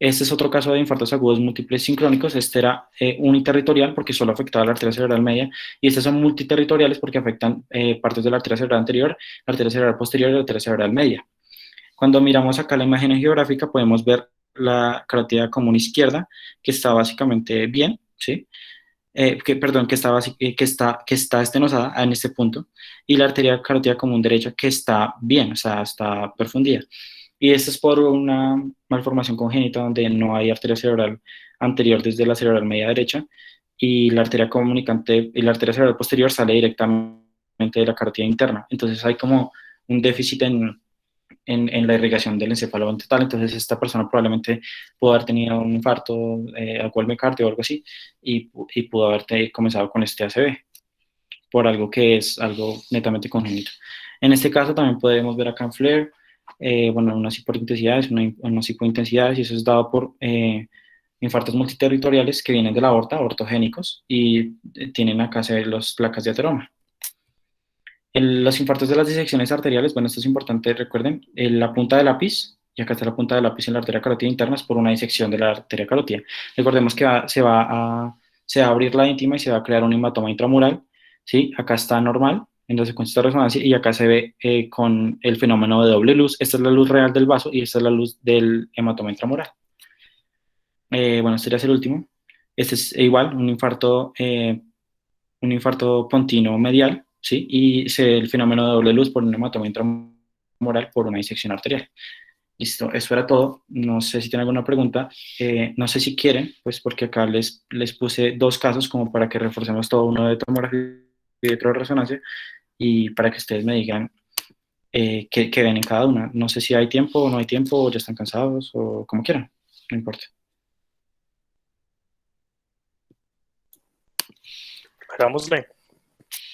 Este es otro caso de infartos agudos múltiples sincrónicos. Este era uniterritorial porque solo afectaba la arteria cerebral media, y estos son multiterritoriales porque afectan partes de la arteria cerebral anterior, la arteria cerebral posterior y la arteria cerebral media. Cuando miramos acá la imagen geográfica, podemos ver la carótida común izquierda, que está básicamente bien, ¿sí? Perdón, que está estenosada en este punto, y la arteria carótida común derecha, que está bien, o sea, está perfundida. Y esto es por una malformación congénita donde no hay arteria cerebral anterior desde la cerebral media derecha, y la arteria comunicante y la arteria cerebral posterior sale directamente de la carótida interna. Entonces hay como un déficit en la irrigación del encéfalo total. Entonces esta persona probablemente pudo haber tenido un infarto al miocardio o algo así, y pudo haber comenzado con este ACV por algo que es algo netamente congénito. En este caso también podemos ver acá en FLAIR, bueno, unas hiperintensidades, unas hipointensidades, y eso es dado por infartos multiterritoriales que vienen de la aorta, ortogénicos, y tienen acá se ven las placas de ateroma. Los infartos de las disecciones arteriales, bueno, esto es importante, recuerden, la punta del lápiz, y acá está la punta del lápiz en la arteria carótida interna, es por una disección de la arteria carótida. Recordemos que se va a abrir la íntima y se va a crear un hematoma intramural, ¿sí? Acá está normal, entonces con esta resonancia, y acá se ve con el fenómeno de doble luz. Esta es la luz real del vaso y esta es la luz del hematoma intramural. Bueno, este sería el último. Este es igual, un infarto pontino medial, ¿sí? Y se ve el fenómeno de doble luz por un hematoma intramural por una disección arterial. Listo, eso era todo. No sé si tienen alguna pregunta. No sé si quieren, pues porque acá les puse dos casos como para que reforcemos todo, uno de tomografía y otro de resonancia, y para que ustedes me digan qué ven en cada una. No sé si hay tiempo o no hay tiempo, o ya están cansados, o como quieran, no importa. Hagámosle.